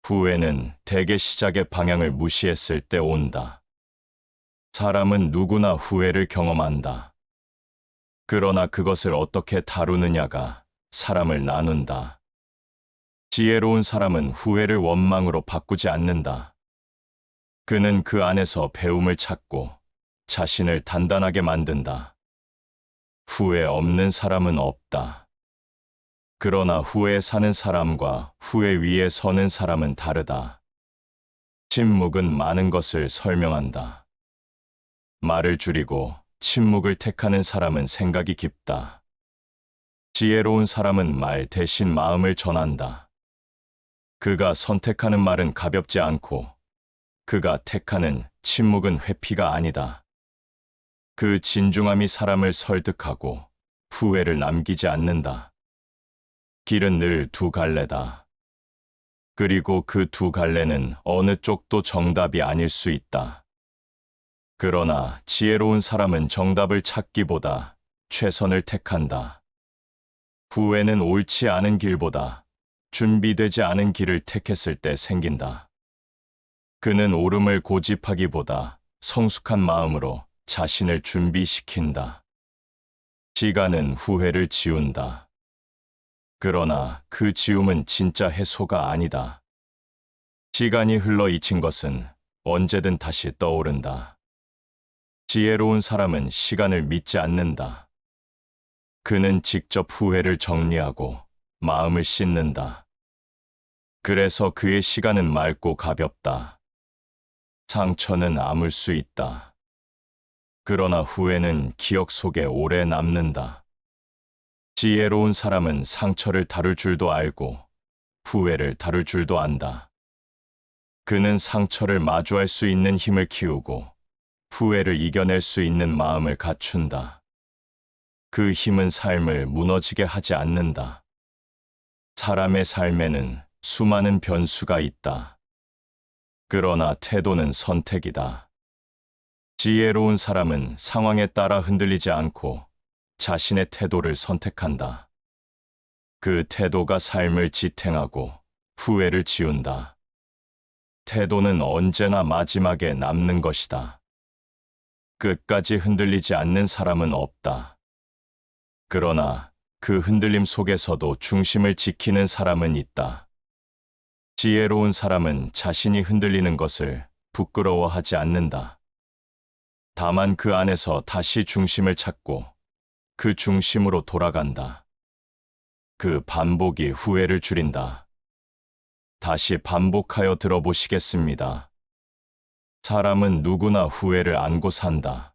후회는 대개 시작의 방향을 무시했을 때 온다. 사람은 누구나 후회를 경험한다. 그러나 그것을 어떻게 다루느냐가 사람을 나눈다. 지혜로운 사람은 후회를 원망으로 바꾸지 않는다. 그는 그 안에서 배움을 찾고 자신을 단단하게 만든다. 후회 없는 사람은 없다. 그러나 후회에 사는 사람과 후회 위에 서는 사람은 다르다. 침묵은 많은 것을 설명한다. 말을 줄이고 침묵을 택하는 사람은 생각이 깊다. 지혜로운 사람은 말 대신 마음을 전한다. 그가 선택하는 말은 가볍지 않고 그가 택하는 침묵은 회피가 아니다. 그 진중함이 사람을 설득하고 후회를 남기지 않는다. 길은 늘 두 갈래다. 그리고 그 두 갈래는 어느 쪽도 정답이 아닐 수 있다. 그러나 지혜로운 사람은 정답을 찾기보다 최선을 택한다. 후회는 옳지 않은 길보다 준비되지 않은 길을 택했을 때 생긴다. 그는 옳음을 고집하기보다 성숙한 마음으로 자신을 준비시킨다. 시간은 후회를 지운다. 그러나 그 지움은 진짜 해소가 아니다. 시간이 흘러 잊힌 것은 언제든 다시 떠오른다. 지혜로운 사람은 시간을 믿지 않는다. 그는 직접 후회를 정리하고 마음을 씻는다. 그래서 그의 시간은 맑고 가볍다. 상처는 아물 수 있다. 그러나 후회는 기억 속에 오래 남는다. 지혜로운 사람은 상처를 다룰 줄도 알고 후회를 다룰 줄도 안다. 그는 상처를 마주할 수 있는 힘을 키우고 후회를 이겨낼 수 있는 마음을 갖춘다. 그 힘은 삶을 무너지게 하지 않는다. 사람의 삶에는 수많은 변수가 있다. 그러나 태도는 선택이다. 지혜로운 사람은 상황에 따라 흔들리지 않고 자신의 태도를 선택한다. 그 태도가 삶을 지탱하고 후회를 지운다. 태도는 언제나 마지막에 남는 것이다. 끝까지 흔들리지 않는 사람은 없다. 그러나 그 흔들림 속에서도 중심을 지키는 사람은 있다. 지혜로운 사람은 자신이 흔들리는 것을 부끄러워하지 않는다. 다만 그 안에서 다시 중심을 찾고 그 중심으로 돌아간다. 그 반복이 후회를 줄인다. 다시 반복하여 들어보시겠습니다. 사람은 누구나 후회를 안고 산다.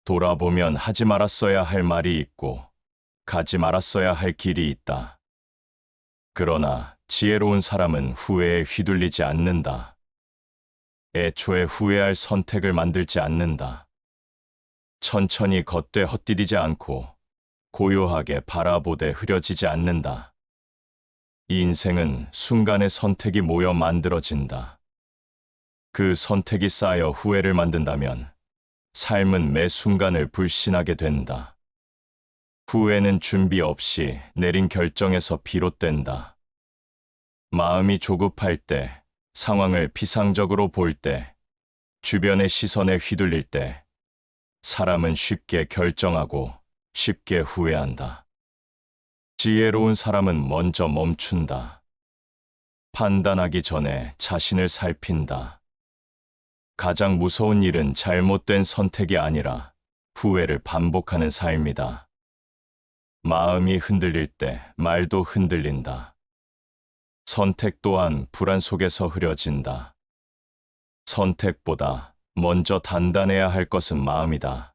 돌아보면 하지 말았어야 할 말이 있고, 가지 말았어야 할 길이 있다. 그러나 지혜로운 사람은 후회에 휘둘리지 않는다. 애초에 후회할 선택을 만들지 않는다. 천천히 걷되 헛디디지 않고 고요하게 바라보되 흐려지지 않는다. 이 인생은 순간의 선택이 모여 만들어진다. 그 선택이 쌓여 후회를 만든다면 삶은 매 순간을 불신하게 된다. 후회는 준비 없이 내린 결정에서 비롯된다. 마음이 조급할 때, 상황을 피상적으로 볼 때, 주변의 시선에 휘둘릴 때, 사람은 쉽게 결정하고 쉽게 후회한다. 지혜로운 사람은 먼저 멈춘다. 판단하기 전에 자신을 살핀다. 가장 무서운 일은 잘못된 선택이 아니라 후회를 반복하는 삶이다. 마음이 흔들릴 때 말도 흔들린다. 선택 또한 불안 속에서 흐려진다. 선택보다 먼저 단단해야 할 것은 마음이다.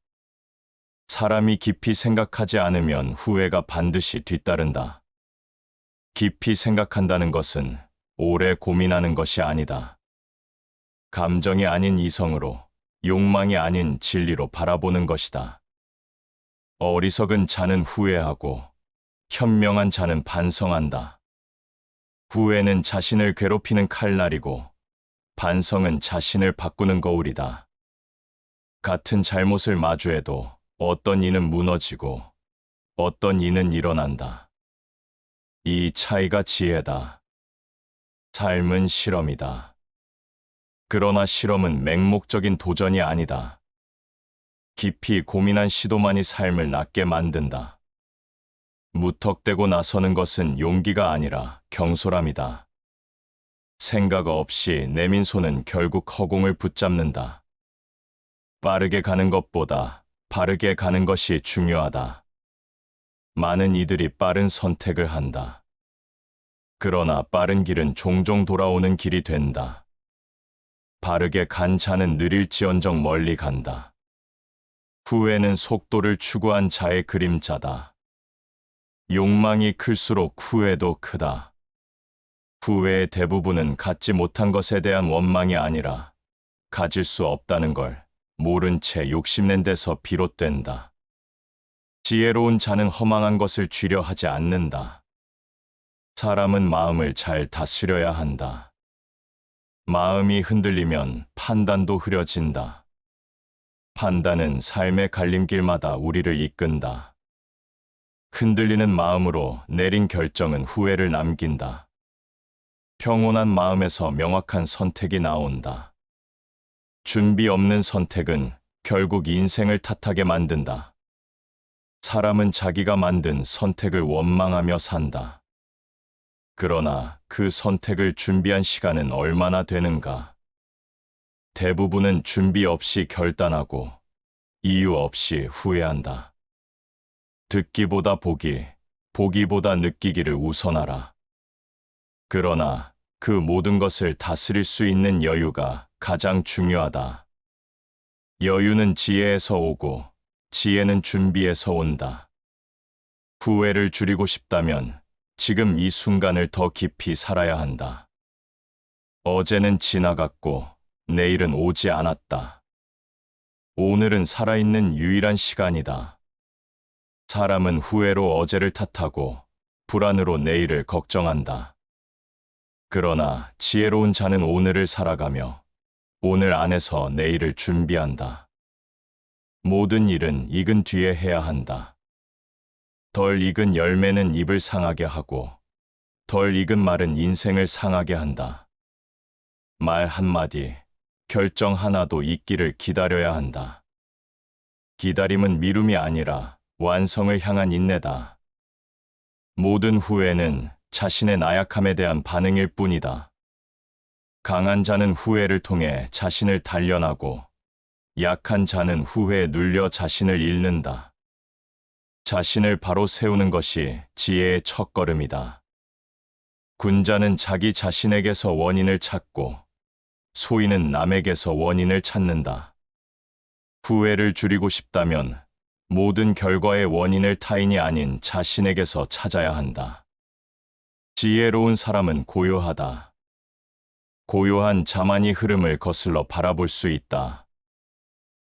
사람이 깊이 생각하지 않으면 후회가 반드시 뒤따른다. 깊이 생각한다는 것은 오래 고민하는 것이 아니다. 감정이 아닌 이성으로, 욕망이 아닌 진리로 바라보는 것이다. 어리석은 자는 후회하고, 현명한 자는 반성한다. 후회는 자신을 괴롭히는 칼날이고, 반성은 자신을 바꾸는 거울이다. 같은 잘못을 마주해도 어떤 이는 무너지고, 어떤 이는 일어난다. 이 차이가 지혜다. 삶은 실험이다. 그러나 실험은 맹목적인 도전이 아니다. 깊이 고민한 시도만이 삶을 낫게 만든다. 무턱대고 나서는 것은 용기가 아니라 경솔함이다. 생각 없이 내민 손은 결국 허공을 붙잡는다. 빠르게 가는 것보다 바르게 가는 것이 중요하다. 많은 이들이 빠른 선택을 한다. 그러나 빠른 길은 종종 돌아오는 길이 된다. 바르게 간 자는 느릴지언정 멀리 간다. 후회는 속도를 추구한 자의 그림자다. 욕망이 클수록 후회도 크다. 후회의 대부분은 갖지 못한 것에 대한 원망이 아니라 가질 수 없다는 걸 모른 채 욕심낸 데서 비롯된다. 지혜로운 자는 허망한 것을 쥐려 하지 않는다. 사람은 마음을 잘 다스려야 한다. 마음이 흔들리면 판단도 흐려진다. 판단은 삶의 갈림길마다 우리를 이끈다. 흔들리는 마음으로 내린 결정은 후회를 남긴다. 평온한 마음에서 명확한 선택이 나온다. 준비 없는 선택은 결국 인생을 탓하게 만든다. 사람은 자기가 만든 선택을 원망하며 산다. 그러나 그 선택을 준비한 시간은 얼마나 되는가? 대부분은 준비 없이 결단하고 이유 없이 후회한다. 듣기보다 보기, 보기보다 느끼기를 우선하라. 그러나 그 모든 것을 다스릴 수 있는 여유가 가장 중요하다. 여유는 지혜에서 오고 지혜는 준비에서 온다. 후회를 줄이고 싶다면 지금 이 순간을 더 깊이 살아야 한다. 어제는 지나갔고 내일은 오지 않았다. 오늘은 살아있는 유일한 시간이다. 사람은 후회로 어제를 탓하고 불안으로 내일을 걱정한다. 그러나 지혜로운 자는 오늘을 살아가며 오늘 안에서 내일을 준비한다. 모든 일은 익은 뒤에 해야 한다. 덜 익은 열매는 입을 상하게 하고 덜 익은 말은 인생을 상하게 한다. 말 한마디, 결정 하나도 있기를 기다려야 한다. 기다림은 미움이 아니라 완성을 향한 인내다. 모든 후회는 자신의 나약함에 대한 반응일 뿐이다. 강한 자는 후회를 통해 자신을 단련하고 약한 자는 후회에 눌려 자신을 잃는다. 자신을 바로 세우는 것이 지혜의 첫걸음이다. 군자는 자기 자신에게서 원인을 찾고 소인은 남에게서 원인을 찾는다. 후회를 줄이고 싶다면 모든 결과의 원인을 타인이 아닌 자신에게서 찾아야 한다. 지혜로운 사람은 고요하다. 고요한 자만이 흐름을 거슬러 바라볼 수 있다.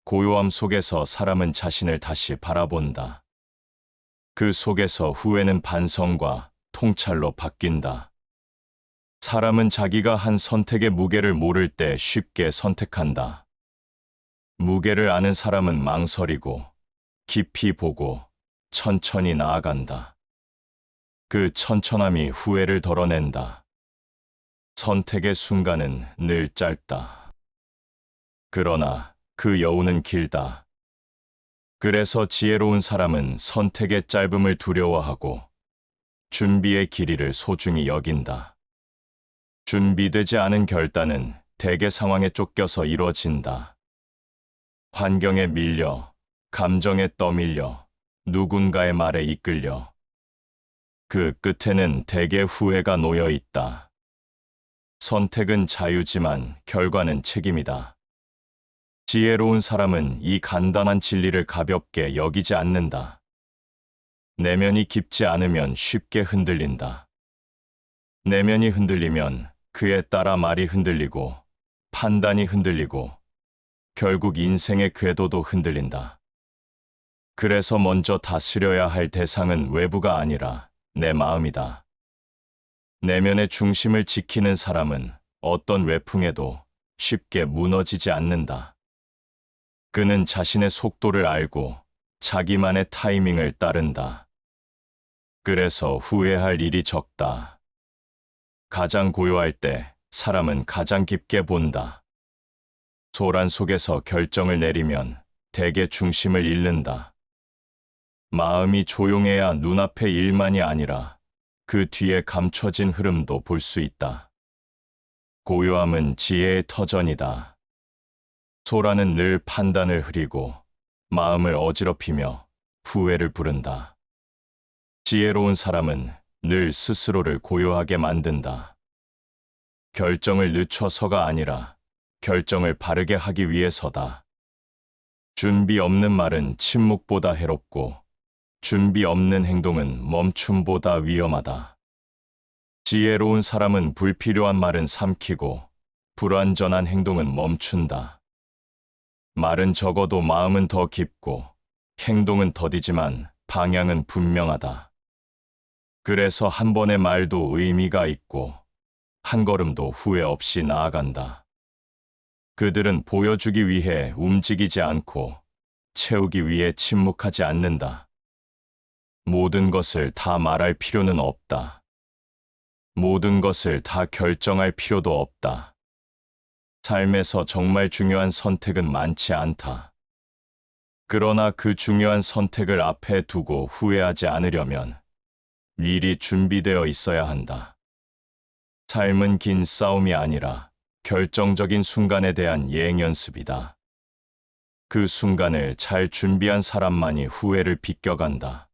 고요함 속에서 사람은 자신을 다시 바라본다. 그 속에서 후회는 반성과 통찰로 바뀐다. 사람은 자기가 한 선택의 무게를 모를 때 쉽게 선택한다. 무게를 아는 사람은 망설이고 깊이 보고 천천히 나아간다. 그 천천함이 후회를 덜어낸다. 선택의 순간은 늘 짧다. 그러나 그 여운은 길다. 그래서 지혜로운 사람은 선택의 짧음을 두려워하고 준비의 길이를 소중히 여긴다. 준비되지 않은 결단은 대개 상황에 쫓겨서 이루어진다. 환경에 밀려, 감정에 떠밀려, 누군가의 말에 이끌려. 그 끝에는 대개 후회가 놓여 있다. 선택은 자유지만 결과는 책임이다. 지혜로운 사람은 이 간단한 진리를 가볍게 여기지 않는다. 내면이 깊지 않으면 쉽게 흔들린다. 내면이 흔들리면 그에 따라 말이 흔들리고 판단이 흔들리고 결국 인생의 궤도도 흔들린다. 그래서 먼저 다스려야 할 대상은 외부가 아니라 내 마음이다. 내면의 중심을 지키는 사람은 어떤 외풍에도 쉽게 무너지지 않는다. 그는 자신의 속도를 알고 자기만의 타이밍을 따른다. 그래서 후회할 일이 적다. 가장 고요할 때 사람은 가장 깊게 본다. 소란 속에서 결정을 내리면 대개 중심을 잃는다. 마음이 조용해야 눈앞의 일만이 아니라 그 뒤에 감춰진 흐름도 볼 수 있다. 고요함은 지혜의 터전이다. 소란은 늘 판단을 흐리고 마음을 어지럽히며 후회를 부른다. 지혜로운 사람은 늘 스스로를 고요하게 만든다. 결정을 늦춰서가 아니라 결정을 바르게 하기 위해서다. 준비 없는 말은 침묵보다 해롭고 준비 없는 행동은 멈춤보다 위험하다. 지혜로운 사람은 불필요한 말은 삼키고 불완전한 행동은 멈춘다. 말은 적어도 마음은 더 깊고 행동은 더디지만 방향은 분명하다. 그래서 한 번의 말도 의미가 있고 한 걸음도 후회 없이 나아간다. 그들은 보여주기 위해 움직이지 않고 채우기 위해 침묵하지 않는다. 모든 것을 다 말할 필요는 없다. 모든 것을 다 결정할 필요도 없다. 삶에서 정말 중요한 선택은 많지 않다. 그러나 그 중요한 선택을 앞에 두고 후회하지 않으려면 미리 준비되어 있어야 한다. 삶은 긴 싸움이 아니라 결정적인 순간에 대한 예행 연습이다. 그 순간을 잘 준비한 사람만이 후회를 비껴간다.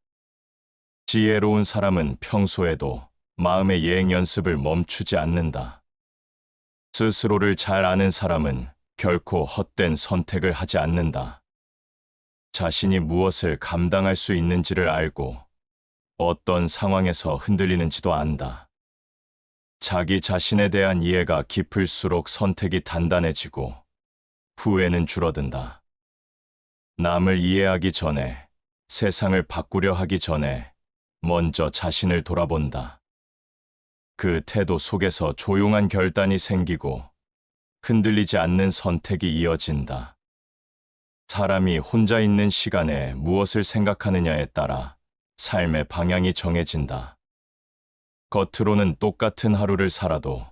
지혜로운 사람은 평소에도 마음의 예행 연습을 멈추지 않는다. 스스로를 잘 아는 사람은 결코 헛된 선택을 하지 않는다. 자신이 무엇을 감당할 수 있는지를 알고 어떤 상황에서 흔들리는지도 안다. 자기 자신에 대한 이해가 깊을수록 선택이 단단해지고 후회는 줄어든다. 남을 이해하기 전에, 세상을 바꾸려 하기 전에 먼저 자신을 돌아본다. 그 태도 속에서 조용한 결단이 생기고 흔들리지 않는 선택이 이어진다. 사람이 혼자 있는 시간에 무엇을 생각하느냐에 따라 삶의 방향이 정해진다. 겉으로는 똑같은 하루를 살아도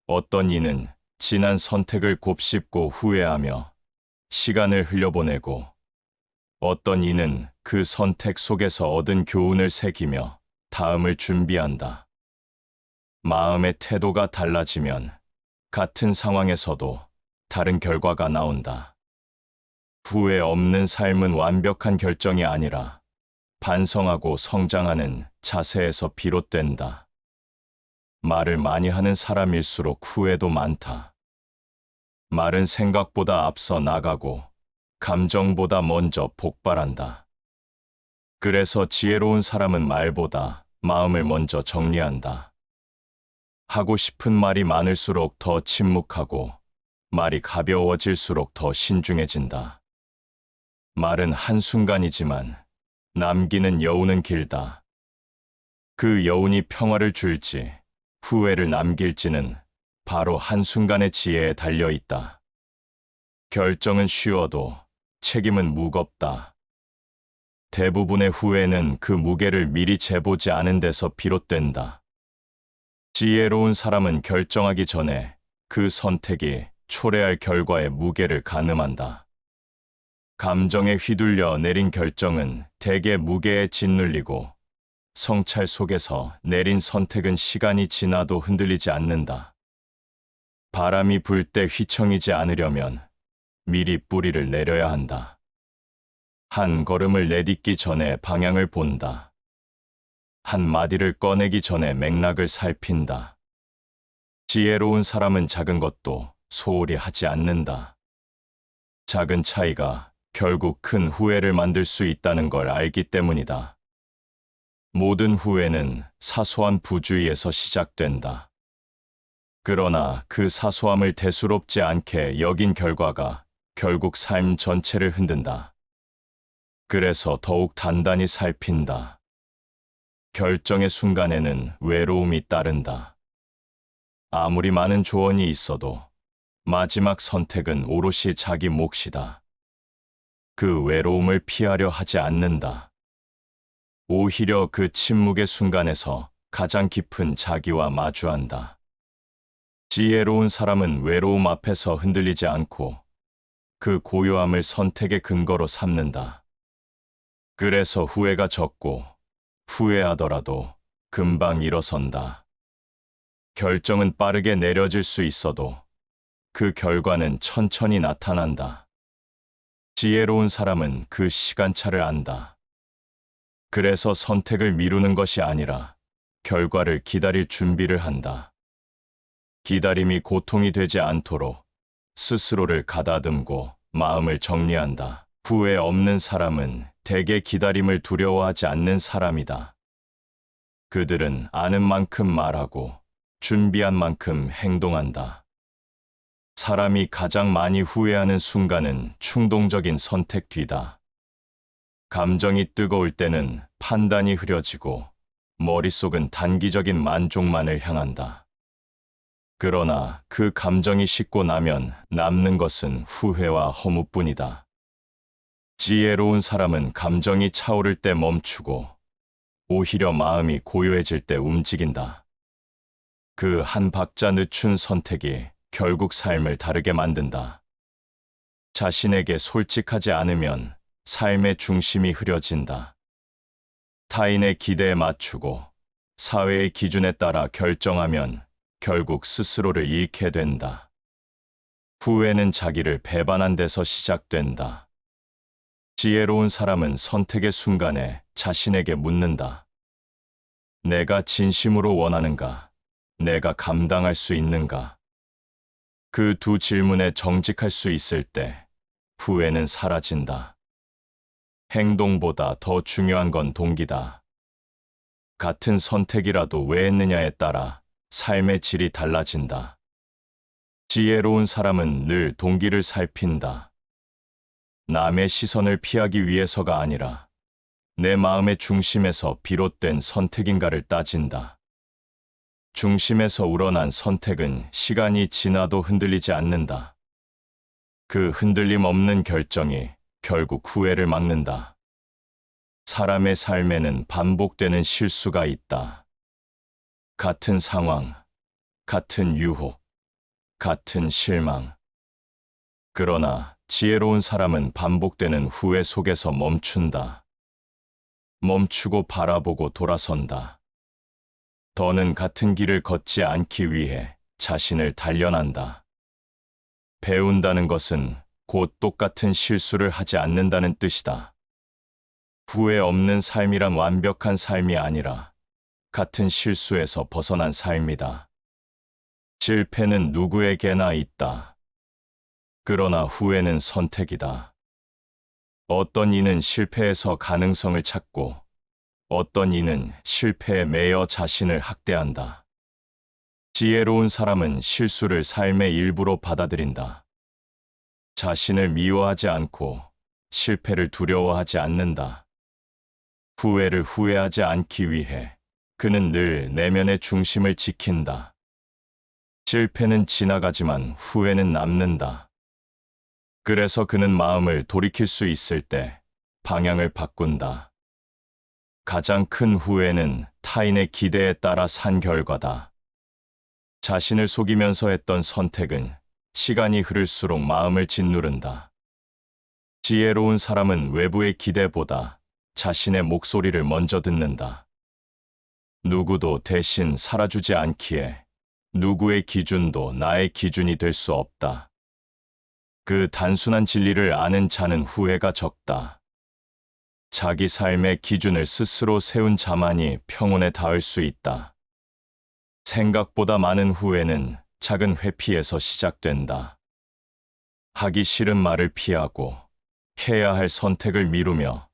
어떤 이는 지난 선택을 곱씹고 후회하며 시간을 흘려보내고 어떤 이는 그 선택 속에서 얻은 교훈을 새기며 다음을 준비한다. 마음의 태도가 달라지면 같은 상황에서도 다른 결과가 나온다. 후회 없는 삶은 완벽한 결정이 아니라 반성하고 성장하는 자세에서 비롯된다. 말을 많이 하는 사람일수록 후회도 많다. 말은 생각보다 앞서 나가고 감정보다 먼저 폭발한다. 그래서 지혜로운 사람은 말보다 마음을 먼저 정리한다. 하고 싶은 말이 많을수록 더 침묵하고 말이 가벼워질수록 더 신중해진다. 말은 한순간이지만 남기는 여운은 길다. 그 여운이 평화를 줄지 후회를 남길지는 바로 한순간의 지혜에 달려 있다. 결정은 쉬워도 책임은 무겁다. 대부분의 후회는 그 무게를 미리 재보지 않은 데서 비롯된다. 지혜로운 사람은 결정하기 전에 그 선택이 초래할 결과의 무게를 가늠한다. 감정에 휘둘려 내린 결정은 대개 무게에 짓눌리고 성찰 속에서 내린 선택은 시간이 지나도 흔들리지 않는다. 바람이 불 때 휘청이지 않으려면 미리 뿌리를 내려야 한다. 한 걸음을 내딛기 전에 방향을 본다. 한 마디를 꺼내기 전에 맥락을 살핀다. 지혜로운 사람은 작은 것도 소홀히 하지 않는다. 작은 차이가 결국 큰 후회를 만들 수 있다는 걸 알기 때문이다. 모든 후회는 사소한 부주의에서 시작된다. 그러나 그 사소함을 대수롭지 않게 여긴 결과가 결국 삶 전체를 흔든다. 그래서 더욱 단단히 살핀다. 결정의 순간에는 외로움이 따른다. 아무리 많은 조언이 있어도 마지막 선택은 오롯이 자기 몫이다. 그 외로움을 피하려 하지 않는다. 오히려 그 침묵의 순간에서 가장 깊은 자기와 마주한다. 지혜로운 사람은 외로움 앞에서 흔들리지 않고 그 고요함을 선택의 근거로 삼는다. 그래서 후회가 적고 후회하더라도 금방 일어선다. 결정은 빠르게 내려질 수 있어도 그 결과는 천천히 나타난다. 지혜로운 사람은 그 시간차를 안다. 그래서 선택을 미루는 것이 아니라 결과를 기다릴 준비를 한다. 기다림이 고통이 되지 않도록 스스로를 가다듬고 마음을 정리한다. 후회 없는 사람은 대개 기다림을 두려워하지 않는 사람이다. 그들은 아는 만큼 말하고 준비한 만큼 행동한다. 사람이 가장 많이 후회하는 순간은 충동적인 선택 뒤다. 감정이 뜨거울 때는 판단이 흐려지고 머릿속은 단기적인 만족만을 향한다. 그러나 그 감정이 식고 나면 남는 것은 후회와 허무뿐이다. 지혜로운 사람은 감정이 차오를 때 멈추고 오히려 마음이 고요해질 때 움직인다. 그 한 박자 늦춘 선택이 결국 삶을 다르게 만든다. 자신에게 솔직하지 않으면 삶의 중심이 흐려진다. 타인의 기대에 맞추고 사회의 기준에 따라 결정하면 결국 스스로를 잃게 된다. 후회는 자기를 배반한 데서 시작된다. 지혜로운 사람은 선택의 순간에 자신에게 묻는다. 내가 진심으로 원하는가? 내가 감당할 수 있는가? 그 두 질문에 정직할 수 있을 때 후회는 사라진다. 행동보다 더 중요한 건 동기다. 같은 선택이라도 왜 했느냐에 따라 삶의 질이 달라진다. 지혜로운 사람은 늘 동기를 살핀다. 남의 시선을 피하기 위해서가 아니라 내 마음의 중심에서 비롯된 선택인가를 따진다. 중심에서 우러난 선택은 시간이 지나도 흔들리지 않는다. 그 흔들림 없는 결정이 결국 후회를 막는다. 사람의 삶에는 반복되는 실수가 있다. 같은 상황, 같은 유혹, 같은 실망. 그러나 지혜로운 사람은 반복되는 후회 속에서 멈춘다. 멈추고 바라보고 돌아선다. 더는 같은 길을 걷지 않기 위해 자신을 단련한다. 배운다는 것은 곧 똑같은 실수를 하지 않는다는 뜻이다. 후회 없는 삶이란 완벽한 삶이 아니라 같은 실수에서 벗어난 삶이다. 실패는 누구에게나 있다. 그러나 후회는 선택이다. 어떤 이는 실패에서 가능성을 찾고 어떤 이는 실패에 매여 자신을 학대한다. 지혜로운 사람은 실수를 삶의 일부로 받아들인다. 자신을 미워하지 않고 실패를 두려워하지 않는다. 후회를 후회하지 않기 위해 그는 늘 내면의 중심을 지킨다. 실패는 지나가지만 후회는 남는다. 그래서 그는 마음을 돌이킬 수 있을 때 방향을 바꾼다. 가장 큰 후회는 타인의 기대에 따라 산 결과다. 자신을 속이면서 했던 선택은 시간이 흐를수록 마음을 짓누른다. 지혜로운 사람은 외부의 기대보다 자신의 목소리를 먼저 듣는다. 누구도 대신 살아주지 않기에 누구의 기준도 나의 기준이 될 수 없다. 그 단순한 진리를 아는 자는 후회가 적다. 자기 삶의 기준을 스스로 세운 자만이 평온에 닿을 수 있다. 생각보다 많은 후회는 작은 회피에서 시작된다. 하기 싫은 말을 피하고 해야 할 선택을 미루며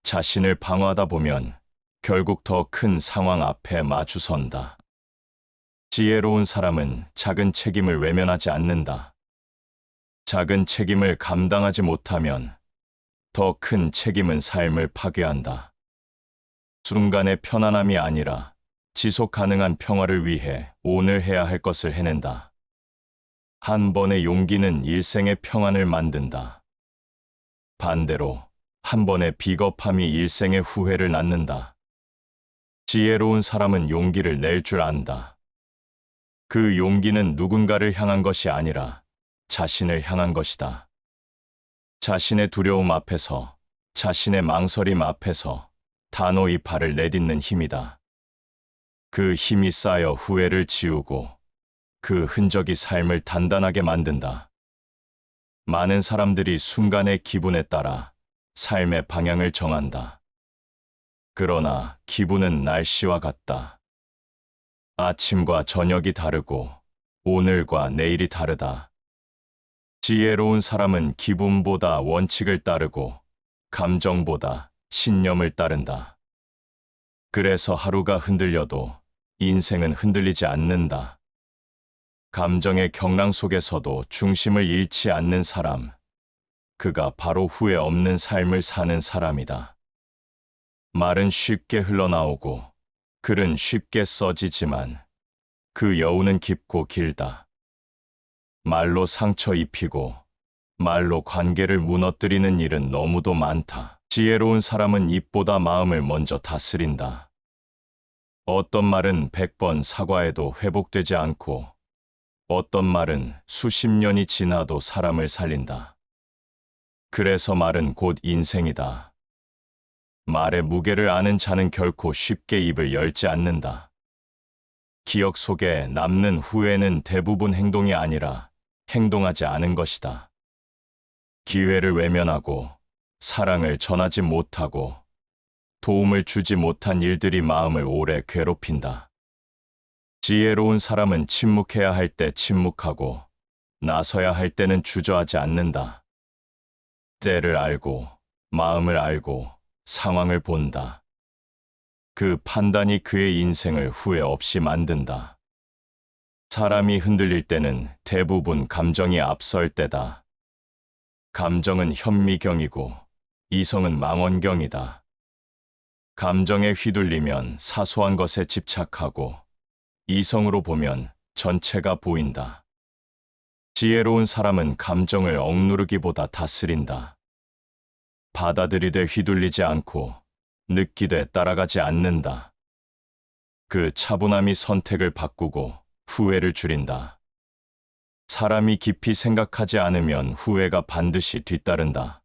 자신을 방어하다 보면 결국 더 큰 상황 앞에 마주선다. 지혜로운 사람은 작은 책임을 외면하지 않는다. 작은 책임을 감당하지 못하면 더 큰 책임은 삶을 파괴한다. 순간의 편안함이 아니라 지속 가능한 평화를 위해 오늘 해야 할 것을 해낸다. 한 번의 용기는 일생의 평안을 만든다. 반대로 한 번의 비겁함이 일생의 후회를 낳는다. 지혜로운 사람은 용기를 낼 줄 안다. 그 용기는 누군가를 향한 것이 아니라 자신을 향한 것이다. 자신의 두려움 앞에서, 자신의 망설임 앞에서 단호히 발을 내딛는 힘이다. 그 힘이 쌓여 후회를 지우고 그 흔적이 삶을 단단하게 만든다. 많은 사람들이 순간의 기분에 따라 삶의 방향을 정한다. 그러나 기분은 날씨와 같다. 아침과 저녁이 다르고 오늘과 내일이 다르다. 지혜로운 사람은 기분보다 원칙을 따르고 감정보다 신념을 따른다. 그래서 하루가 흔들려도 인생은 흔들리지 않는다. 감정의 경랑 속에서도 중심을 잃지 않는 사람, 그가 바로 후회 없는 삶을 사는 사람이다. 말은 쉽게 흘러나오고 글은 쉽게 써지지만 그 여우는 깊고 길다. 말로 상처 입히고 말로 관계를 무너뜨리는 일은 너무도 많다. 지혜로운 사람은 입보다 마음을 먼저 다스린다. 어떤 말은 100번 사과해도 회복되지 않고 어떤 말은 수십 년이 지나도 사람을 살린다. 그래서 말은 곧 인생이다. 말의 무게를 아는 자는 결코 쉽게 입을 열지 않는다. 기억 속에 남는 후회는 대부분 행동이 아니라 행동하지 않은 것이다. 기회를 외면하고 사랑을 전하지 못하고 도움을 주지 못한 일들이 마음을 오래 괴롭힌다. 지혜로운 사람은 침묵해야 할 때 침묵하고 나서야 할 때는 주저하지 않는다. 때를 알고 마음을 알고 상황을 본다. 그 판단이 그의 인생을 후회 없이 만든다. 사람이 흔들릴 때는 대부분 감정이 앞설 때다. 감정은 현미경이고 이성은 망원경이다. 감정에 휘둘리면 사소한 것에 집착하고 이성으로 보면 전체가 보인다. 지혜로운 사람은 감정을 억누르기보다 다스린다. 받아들이되 휘둘리지 않고 느끼되 따라가지 않는다. 그 차분함이 선택을 바꾸고 후회를 줄인다. 사람이 깊이 생각하지 않으면 후회가 반드시 뒤따른다.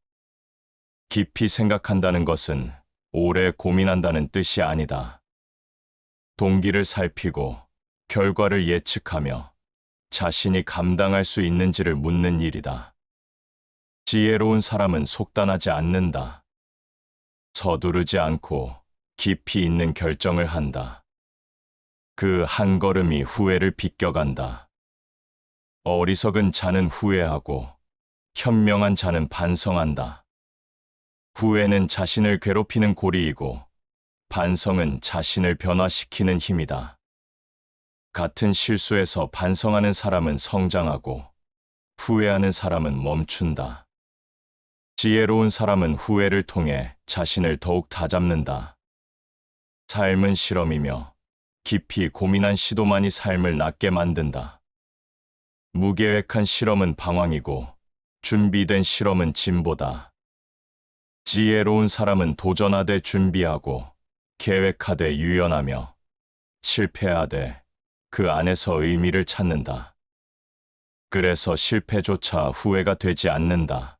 깊이 생각한다는 것은 오래 고민한다는 뜻이 아니다. 동기를 살피고 결과를 예측하며 자신이 감당할 수 있는지를 묻는 일이다. 지혜로운 사람은 속단하지 않는다. 서두르지 않고 깊이 있는 결정을 한다. 그 한 걸음이 후회를 비껴간다. 어리석은 자는 후회하고 현명한 자는 반성한다. 후회는 자신을 괴롭히는 고리이고 반성은 자신을 변화시키는 힘이다. 같은 실수에서 반성하는 사람은 성장하고 후회하는 사람은 멈춘다. 지혜로운 사람은 후회를 통해 자신을 더욱 다잡는다. 삶은 실험이며 깊이 고민한 시도만이 삶을 낫게 만든다. 무계획한 실험은 방황이고 준비된 실험은 진보다. 지혜로운 사람은 도전하되 준비하고 계획하되 유연하며 실패하되 그 안에서 의미를 찾는다. 그래서 실패조차 후회가 되지 않는다.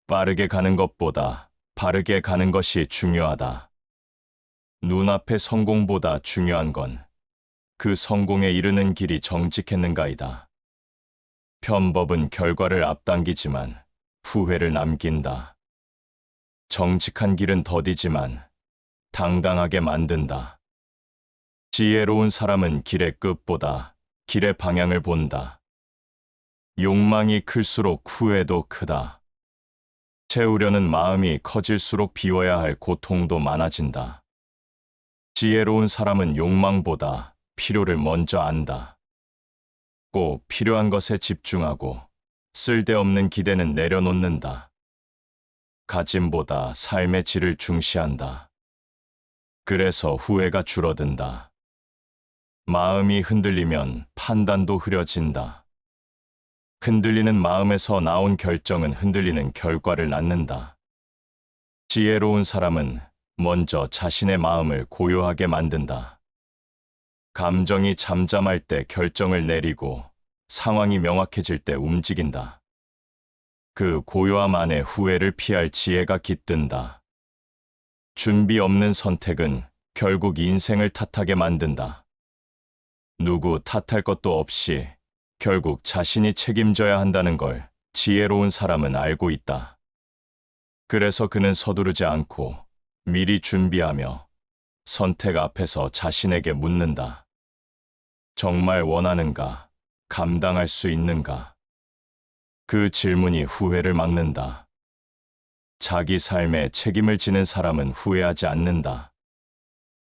빠르게 가는 것보다 바르게 가는 것이 중요하다. 눈앞의 성공보다 중요한 건 그 성공에 이르는 길이 정직했는가이다. 편법은 결과를 앞당기지만 후회를 남긴다. 정직한 길은 더디지만 당당하게 만든다. 지혜로운 사람은 길의 끝보다 길의 방향을 본다. 욕망이 클수록 후회도 크다. 채우려는 마음이 커질수록 비워야 할 고통도 많아진다. 지혜로운 사람은 욕망보다 필요를 먼저 안다. 꼭 필요한 것에 집중하고 쓸데없는 기대는 내려놓는다. 가짐보다 삶의 질을 중시한다. 그래서 후회가 줄어든다. 마음이 흔들리면 판단도 흐려진다. 흔들리는 마음에서 나온 결정은 흔들리는 결과를 낳는다. 지혜로운 사람은 먼저 자신의 마음을 고요하게 만든다. 감정이 잠잠할 때 결정을 내리고 상황이 명확해질 때 움직인다. 그 고요함 안에 후회를 피할 지혜가 깃든다. 준비 없는 선택은 결국 인생을 탓하게 만든다. 누구 탓할 것도 없이 결국 자신이 책임져야 한다는 걸 지혜로운 사람은 알고 있다. 그래서 그는 서두르지 않고 미리 준비하며 선택 앞에서 자신에게 묻는다. 정말 원하는가? 감당할 수 있는가? 그 질문이 후회를 막는다. 자기 삶에 책임을 지는 사람은 후회하지 않는다.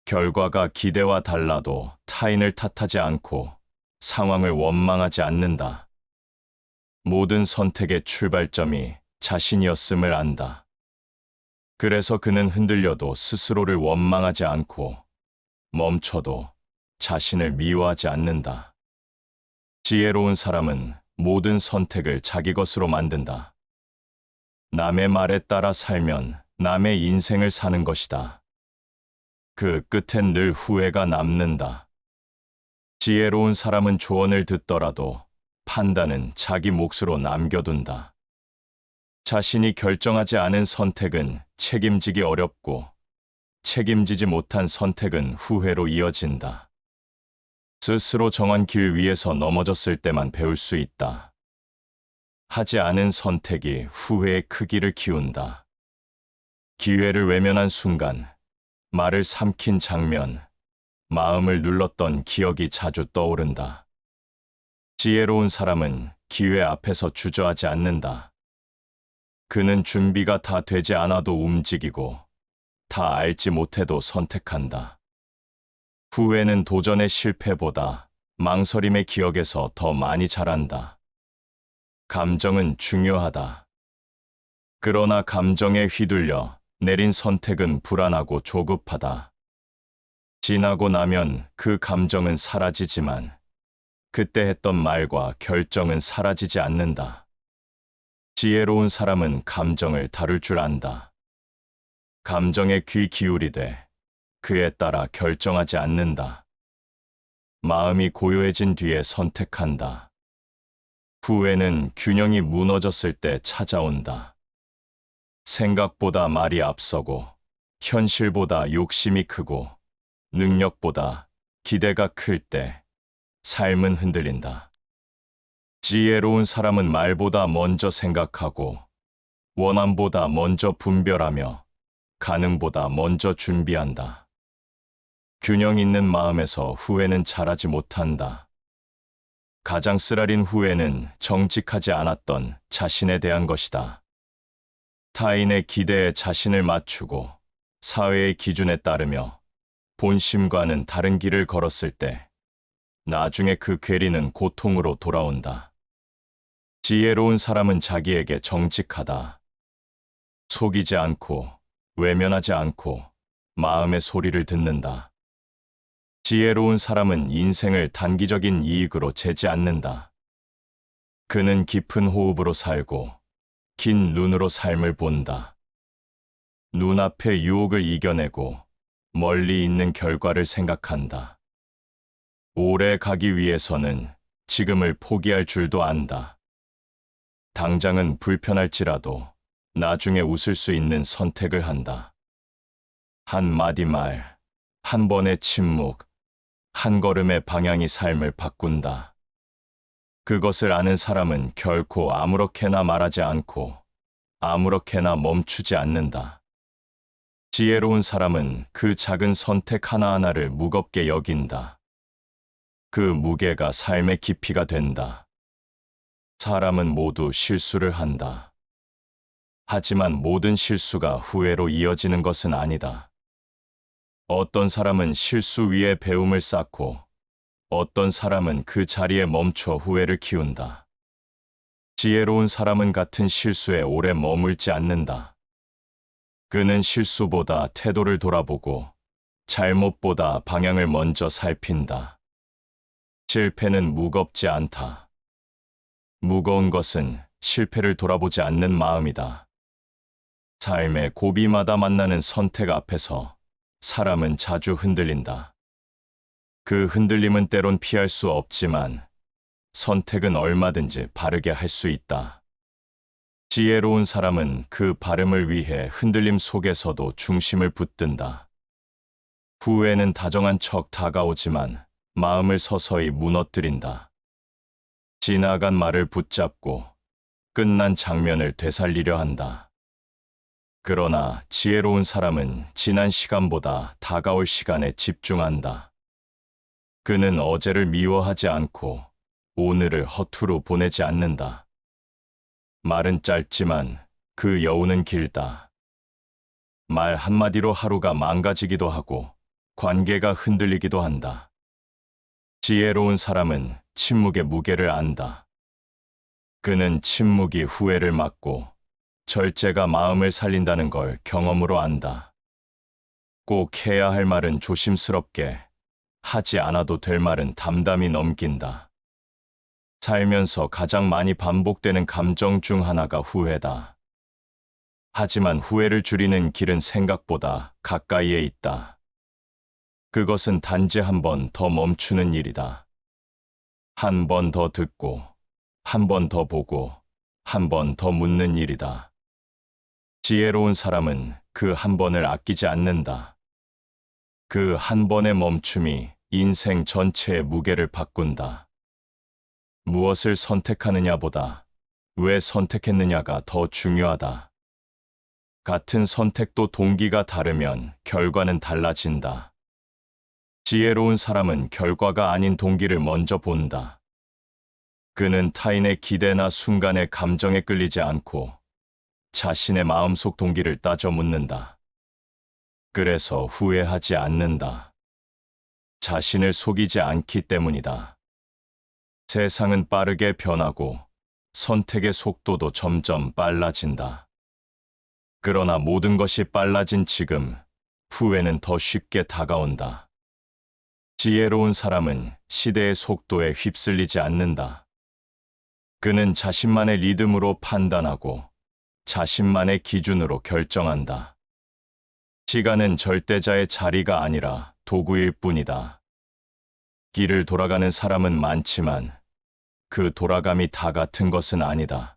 결과가 기대와 달라도 타인을 탓하지 않고 상황을 원망하지 않는다. 모든 선택의 출발점이 자신이었음을 안다. 그래서 그는 흔들려도 스스로를 원망하지 않고 멈춰도 자신을 미워하지 않는다. 지혜로운 사람은 모든 선택을 자기 것으로 만든다. 남의 말에 따라 살면 남의 인생을 사는 것이다. 그 끝엔 늘 후회가 남는다. 지혜로운 사람은 조언을 듣더라도 판단은 자기 몫으로 남겨둔다. 자신이 결정하지 않은 선택은 책임지기 어렵고 책임지지 못한 선택은 후회로 이어진다. 스스로 정한 길 위에서 넘어졌을 때만 배울 수 있다. 하지 않은 선택이 후회의 크기를 키운다. 기회를 외면한 순간, 말을 삼킨 장면, 마음을 눌렀던 기억이 자주 떠오른다. 지혜로운 사람은 기회 앞에서 주저하지 않는다. 그는 준비가 다 되지 않아도 움직이고 다 알지 못해도 선택한다. 후회는 도전의 실패보다 망설임의 기억에서 더 많이 자란다. 감정은 중요하다. 그러나 감정에 휘둘려 내린 선택은 불안하고 조급하다. 지나고 나면 그 감정은 사라지지만 그때 했던 말과 결정은 사라지지 않는다. 지혜로운 사람은 감정을 다룰 줄 안다. 감정에 귀 기울이되 그에 따라 결정하지 않는다. 마음이 고요해진 뒤에 선택한다. 후회는 균형이 무너졌을 때 찾아온다. 생각보다 말이 앞서고 현실보다 욕심이 크고 능력보다 기대가 클 때 삶은 흔들린다. 지혜로운 사람은 말보다 먼저 생각하고 원함보다 먼저 분별하며 가능보다 먼저 준비한다. 균형 있는 마음에서 후회는 자라지 못한다. 가장 쓰라린 후회는 정직하지 않았던 자신에 대한 것이다. 타인의 기대에 자신을 맞추고 사회의 기준에 따르며 본심과는 다른 길을 걸었을 때 나중에 그 괴리는 고통으로 돌아온다. 지혜로운 사람은 자기에게 정직하다. 속이지 않고 외면하지 않고 마음의 소리를 듣는다. 지혜로운 사람은 인생을 단기적인 이익으로 재지 않는다. 그는 깊은 호흡으로 살고 긴 눈으로 삶을 본다. 눈앞의 유혹을 이겨내고 멀리 있는 결과를 생각한다. 오래 가기 위해서는 지금을 포기할 줄도 안다. 당장은 불편할지라도 나중에 웃을 수 있는 선택을 한다. 한마디 말, 한 번의 침묵, 한 걸음의 방향이 삶을 바꾼다. 그것을 아는 사람은 결코 아무렇게나 말하지 않고 아무렇게나 멈추지 않는다. 지혜로운 사람은 그 작은 선택 하나하나를 무겁게 여긴다. 그 무게가 삶의 깊이가 된다. 사람은 모두 실수를 한다. 하지만 모든 실수가 후회로 이어지는 것은 아니다. 어떤 사람은 실수 위에 배움을 쌓고 어떤 사람은 그 자리에 멈춰 후회를 키운다. 지혜로운 사람은 같은 실수에 오래 머물지 않는다. 그는 실수보다 태도를 돌아보고 잘못보다 방향을 먼저 살핀다. 실패는 무겁지 않다. 무거운 것은 실패를 돌아보지 않는 마음이다. 삶의 고비마다 만나는 선택 앞에서 사람은 자주 흔들린다. 그 흔들림은 때론 피할 수 없지만 선택은 얼마든지 바르게 할 수 있다. 지혜로운 사람은 그 바름을 위해 흔들림 속에서도 중심을 붙든다. 후회는 다정한 척 다가오지만 마음을 서서히 무너뜨린다. 지나간 말을 붙잡고 끝난 장면을 되살리려 한다. 그러나 지혜로운 사람은 지난 시간보다 다가올 시간에 집중한다. 그는 어제를 미워하지 않고 오늘을 허투루 보내지 않는다. 말은 짧지만 그 여운은 길다. 말 한마디로 하루가 망가지기도 하고 관계가 흔들리기도 한다. 지혜로운 사람은 침묵의 무게를 안다. 그는 침묵이 후회를 막고 절제가 마음을 살린다는 걸 경험으로 안다. 꼭 해야 할 말은 조심스럽게, 하지 않아도 될 말은 담담히 넘긴다. 살면서 가장 많이 반복되는 감정 중 하나가 후회다. 하지만 후회를 줄이는 길은 생각보다 가까이에 있다. 그것은 단지 한 번 더 멈추는 일이다. 한 번 더 듣고, 한 번 더 보고, 한 번 더 묻는 일이다. 지혜로운 사람은 그 한 번을 아끼지 않는다. 그 한 번의 멈춤이 인생 전체의 무게를 바꾼다. 무엇을 선택하느냐보다 왜 선택했느냐가 더 중요하다. 같은 선택도 동기가 다르면 결과는 달라진다. 지혜로운 사람은 결과가 아닌 동기를 먼저 본다. 그는 타인의 기대나 순간의 감정에 끌리지 않고 자신의 마음속 동기를 따져 묻는다. 그래서 후회하지 않는다. 자신을 속이지 않기 때문이다. 세상은 빠르게 변하고 선택의 속도도 점점 빨라진다. 그러나 모든 것이 빨라진 지금, 후회는 더 쉽게 다가온다. 지혜로운 사람은 시대의 속도에 휩쓸리지 않는다. 그는 자신만의 리듬으로 판단하고 자신만의 기준으로 결정한다. 시간은 절대자의 자리가 아니라 도구일 뿐이다. 길을 돌아가는 사람은 많지만 그 돌아감이 다 같은 것은 아니다.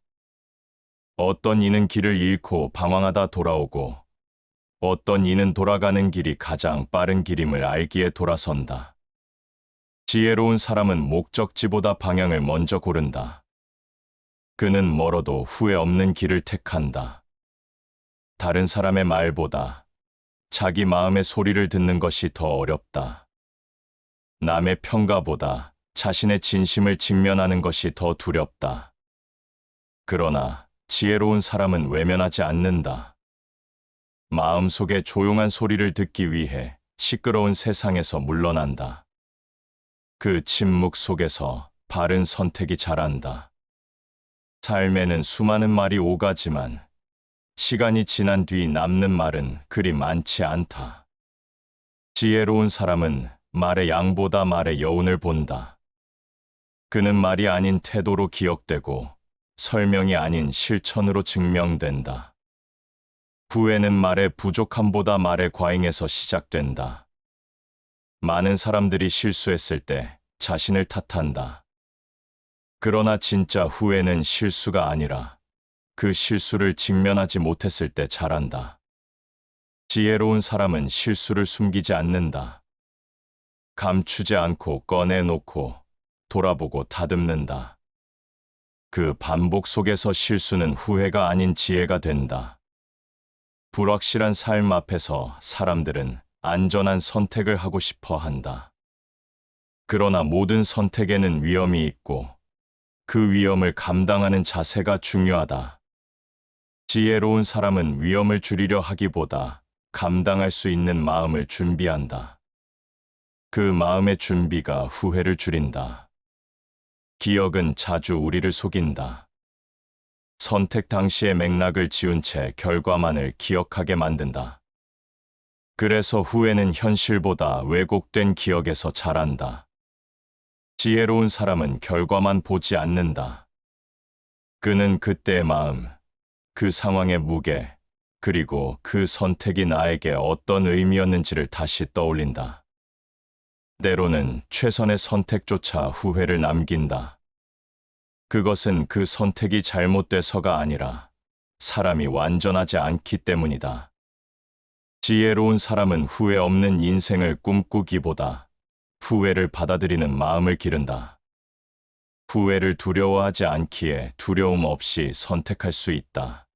어떤 이는 길을 잃고 방황하다 돌아오고 어떤 이는 돌아가는 길이 가장 빠른 길임을 알기에 돌아선다. 지혜로운 사람은 목적지보다 방향을 먼저 고른다. 그는 멀어도 후회 없는 길을 택한다. 다른 사람의 말보다 자기 마음의 소리를 듣는 것이 더 어렵다. 남의 평가보다 자신의 진심을 직면하는 것이 더 두렵다. 그러나 지혜로운 사람은 외면하지 않는다. 마음속의 조용한 소리를 듣기 위해 시끄러운 세상에서 물러난다. 그 침묵 속에서 바른 선택이 자란다. 삶에는 수많은 말이 오가지만 시간이 지난 뒤 남는 말은 그리 많지 않다. 지혜로운 사람은 말의 양보다 말의 여운을 본다. 그는 말이 아닌 태도로 기억되고 설명이 아닌 실천으로 증명된다. 후회는 말의 부족함보다 말의 과잉에서 시작된다. 많은 사람들이 실수했을 때 자신을 탓한다. 그러나 진짜 후회는 실수가 아니라 그 실수를 직면하지 못했을 때 자란다. 지혜로운 사람은 실수를 숨기지 않는다. 감추지 않고 꺼내놓고 돌아보고 다듬는다. 그 반복 속에서 실수는 후회가 아닌 지혜가 된다. 불확실한 삶 앞에서 사람들은 안전한 선택을 하고 싶어 한다. 그러나 모든 선택에는 위험이 있고 그 위험을 감당하는 자세가 중요하다. 지혜로운 사람은 위험을 줄이려 하기보다 감당할 수 있는 마음을 준비한다. 그 마음의 준비가 후회를 줄인다. 기억은 자주 우리를 속인다. 선택 당시의 맥락을 지운 채 결과만을 기억하게 만든다. 그래서 후회는 현실보다 왜곡된 기억에서 자란다. 지혜로운 사람은 결과만 보지 않는다. 그는 그때의 마음, 그 상황의 무게, 그리고 그 선택이 나에게 어떤 의미였는지를 다시 떠올린다. 때로는 최선의 선택조차 후회를 남긴다. 그것은 그 선택이 잘못돼서가 아니라 사람이 완전하지 않기 때문이다. 지혜로운 사람은 후회 없는 인생을 꿈꾸기보다 후회를 받아들이는 마음을 기른다. 후회를 두려워하지 않기에 두려움 없이 선택할 수 있다.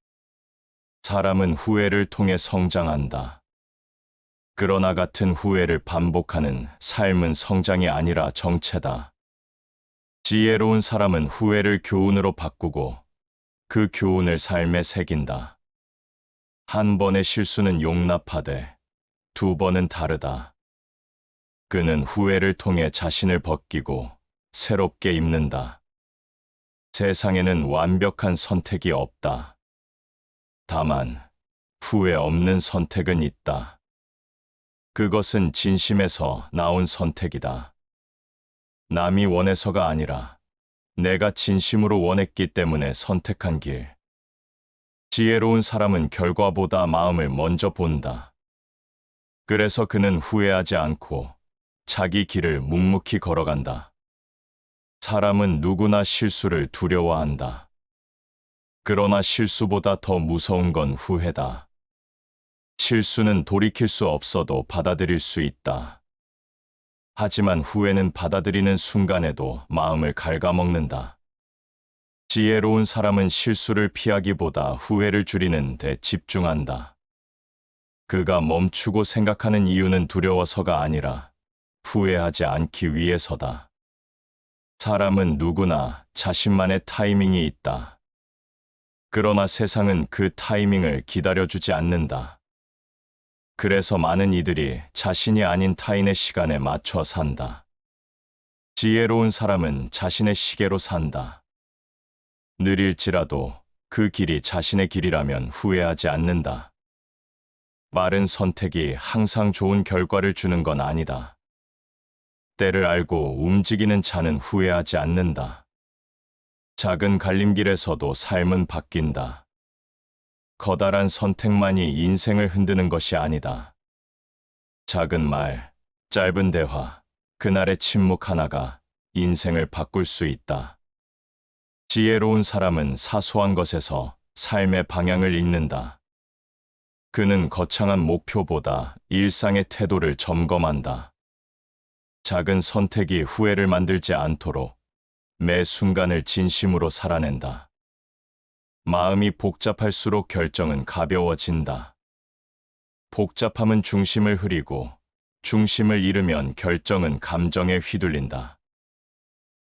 사람은 후회를 통해 성장한다. 그러나 같은 후회를 반복하는 삶은 성장이 아니라 정체다. 지혜로운 사람은 후회를 교훈으로 바꾸고 그 교훈을 삶에 새긴다. 한 번의 실수는 용납하되 두 번은 다르다. 그는 후회를 통해 자신을 벗기고 새롭게 입는다. 세상에는 완벽한 선택이 없다. 다만 후회 없는 선택은 있다. 그것은 진심에서 나온 선택이다. 남이 원해서가 아니라 내가 진심으로 원했기 때문에 선택한 길. 지혜로운 사람은 결과보다 마음을 먼저 본다. 그래서 그는 후회하지 않고 자기 길을 묵묵히 걸어간다. 사람은 누구나 실수를 두려워한다. 그러나 실수보다 더 무서운 건 후회다. 실수는 돌이킬 수 없어도 받아들일 수 있다. 하지만 후회는 받아들이는 순간에도 마음을 갉아먹는다. 지혜로운 사람은 실수를 피하기보다 후회를 줄이는 데 집중한다. 그가 멈추고 생각하는 이유는 두려워서가 아니라 후회하지 않기 위해서다. 사람은 누구나 자신만의 타이밍이 있다. 그러나 세상은 그 타이밍을 기다려주지 않는다. 그래서 많은 이들이 자신이 아닌 타인의 시간에 맞춰 산다. 지혜로운 사람은 자신의 시계로 산다. 느릴지라도 그 길이 자신의 길이라면 후회하지 않는다. 빠른 선택이 항상 좋은 결과를 주는 건 아니다. 때를 알고 움직이는 자는 후회하지 않는다. 작은 갈림길에서도 삶은 바뀐다. 커다란 선택만이 인생을 흔드는 것이 아니다. 작은 말, 짧은 대화, 그날의 침묵 하나가 인생을 바꿀 수 있다. 지혜로운 사람은 사소한 것에서 삶의 방향을 읽는다. 그는 거창한 목표보다 일상의 태도를 점검한다. 작은 선택이 후회를 만들지 않도록 매 순간을 진심으로 살아낸다. 마음이 복잡할수록 결정은 가벼워진다. 복잡함은 중심을 흐리고 중심을 잃으면 결정은 감정에 휘둘린다.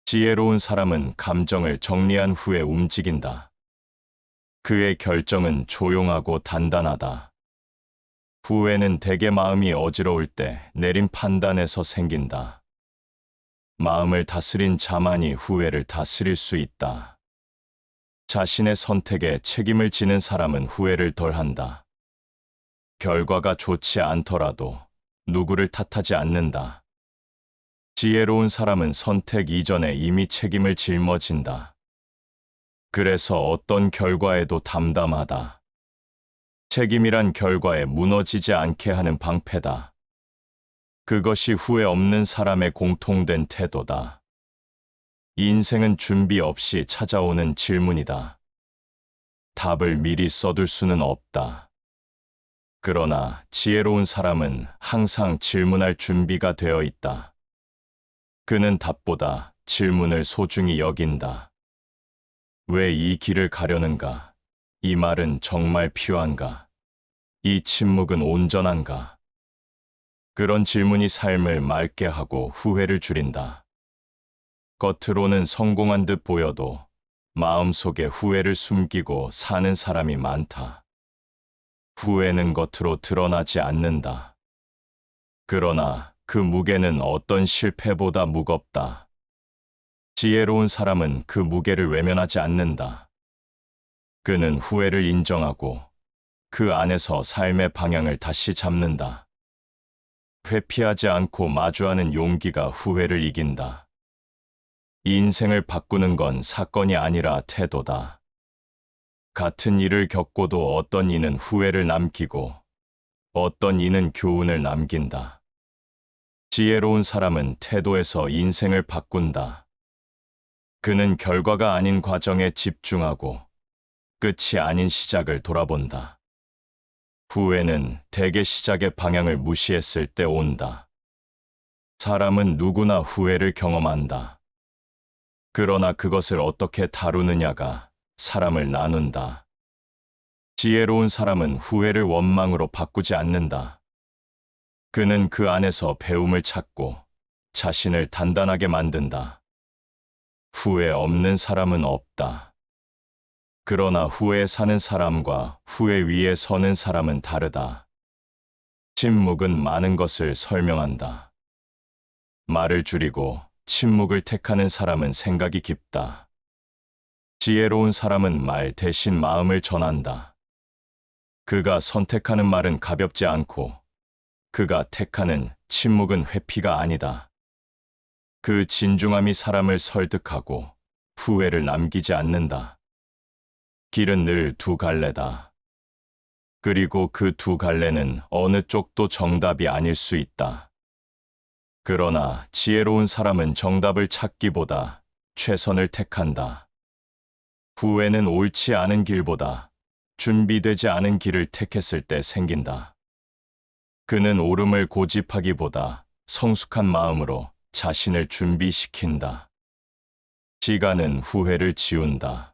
지혜로운 사람은 감정을 정리한 후에 움직인다. 그의 결정은 조용하고 단단하다. 후회는 대개 마음이 어지러울 때 내린 판단에서 생긴다. 마음을 다스린 자만이 후회를 다스릴 수 있다. 자신의 선택에 책임을 지는 사람은 후회를 덜한다. 결과가 좋지 않더라도 누구를 탓하지 않는다. 지혜로운 사람은 선택 이전에 이미 책임을 짊어진다. 그래서 어떤 결과에도 담담하다. 책임이란 결과에 무너지지 않게 하는 방패다. 그것이 후회 없는 사람의 공통된 태도다. 인생은 준비 없이 찾아오는 질문이다. 답을 미리 써둘 수는 없다. 그러나 지혜로운 사람은 항상 질문할 준비가 되어 있다. 그는 답보다 질문을 소중히 여긴다. 왜 이 길을 가려는가? 이 말은 정말 필요한가? 이 침묵은 온전한가? 그런 질문이 삶을 맑게 하고 후회를 줄인다. 겉으로는 성공한 듯 보여도 마음속에 후회를 숨기고 사는 사람이 많다. 후회는 겉으로 드러나지 않는다. 그러나 그 무게는 어떤 실패보다 무겁다. 지혜로운 사람은 그 무게를 외면하지 않는다. 그는 후회를 인정하고 그 안에서 삶의 방향을 다시 잡는다. 회피하지 않고 마주하는 용기가 후회를 이긴다. 인생을 바꾸는 건 사건이 아니라 태도다. 같은 일을 겪고도 어떤 이는 후회를 남기고 어떤 이는 교훈을 남긴다. 지혜로운 사람은 태도에서 인생을 바꾼다. 그는 결과가 아닌 과정에 집중하고 끝이 아닌 시작을 돌아본다. 후회는 대개 시작의 방향을 무시했을 때 온다. 사람은 누구나 후회를 경험한다. 그러나 그것을 어떻게 다루느냐가 사람을 나눈다. 지혜로운 사람은 후회를 원망으로 바꾸지 않는다. 그는 그 안에서 배움을 찾고 자신을 단단하게 만든다. 후회 없는 사람은 없다. 그러나 후회에 사는 사람과 후회 위에 서는 사람은 다르다. 침묵은 많은 것을 설명한다. 말을 줄이고 침묵을 택하는 사람은 생각이 깊다. 지혜로운 사람은 말 대신 마음을 전한다. 그가 선택하는 말은 가볍지 않고 그가 택하는 침묵은 회피가 아니다. 그 진중함이 사람을 설득하고 후회를 남기지 않는다. 길은 늘 두 갈래다. 그리고 그 두 갈래는 어느 쪽도 정답이 아닐 수 있다. 그러나 지혜로운 사람은 정답을 찾기보다 최선을 택한다. 후회는 옳지 않은 길보다 준비되지 않은 길을 택했을 때 생긴다. 그는 옳음을 고집하기보다 성숙한 마음으로 자신을 준비시킨다. 시간은 후회를 지운다.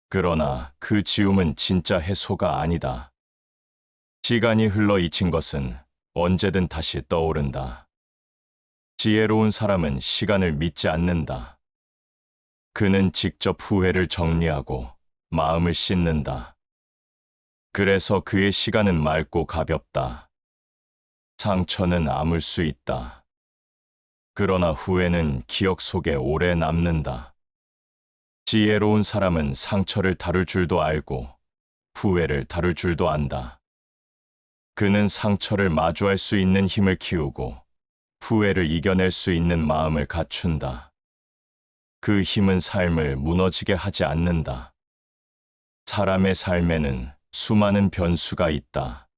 그러나 그 지움은 진짜 해소가 아니다. 시간이 흘러 잊힌 것은 언제든 다시 떠오른다. 지혜로운 사람은 시간을 믿지 않는다. 그는 직접 후회를 정리하고 마음을 씻는다. 그래서 그의 시간은 맑고 가볍다. 상처는 아물 수 있다. 그러나 후회는 기억 속에 오래 남는다. 지혜로운 사람은 상처를 다룰 줄도 알고 후회를 다룰 줄도 안다. 그는 상처를 마주할 수 있는 힘을 키우고 후회를 이겨낼 수 있는 마음을 갖춘다. 그 힘은 삶을 무너지게 하지 않는다. 사람의 삶에는 수많은 변수가 있다.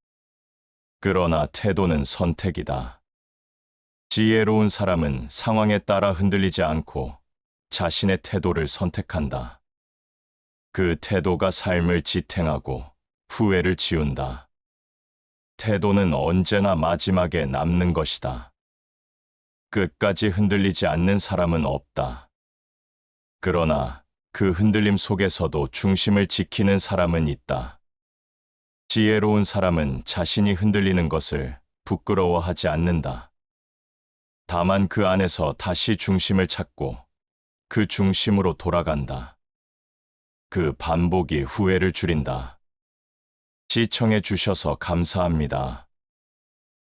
그러나 태도는 선택이다. 지혜로운 사람은 상황에 따라 흔들리지 않고 자신의 태도를 선택한다. 그 태도가 삶을 지탱하고 후회를 지운다. 태도는 언제나 마지막에 남는 것이다. 끝까지 흔들리지 않는 사람은 없다. 그러나 그 흔들림 속에서도 중심을 지키는 사람은 있다. 지혜로운 사람은 자신이 흔들리는 것을 부끄러워하지 않는다. 다만 그 안에서 다시 중심을 찾고 그 중심으로 돌아간다. 그 반복이 후회를 줄인다. 시청해 주셔서 감사합니다.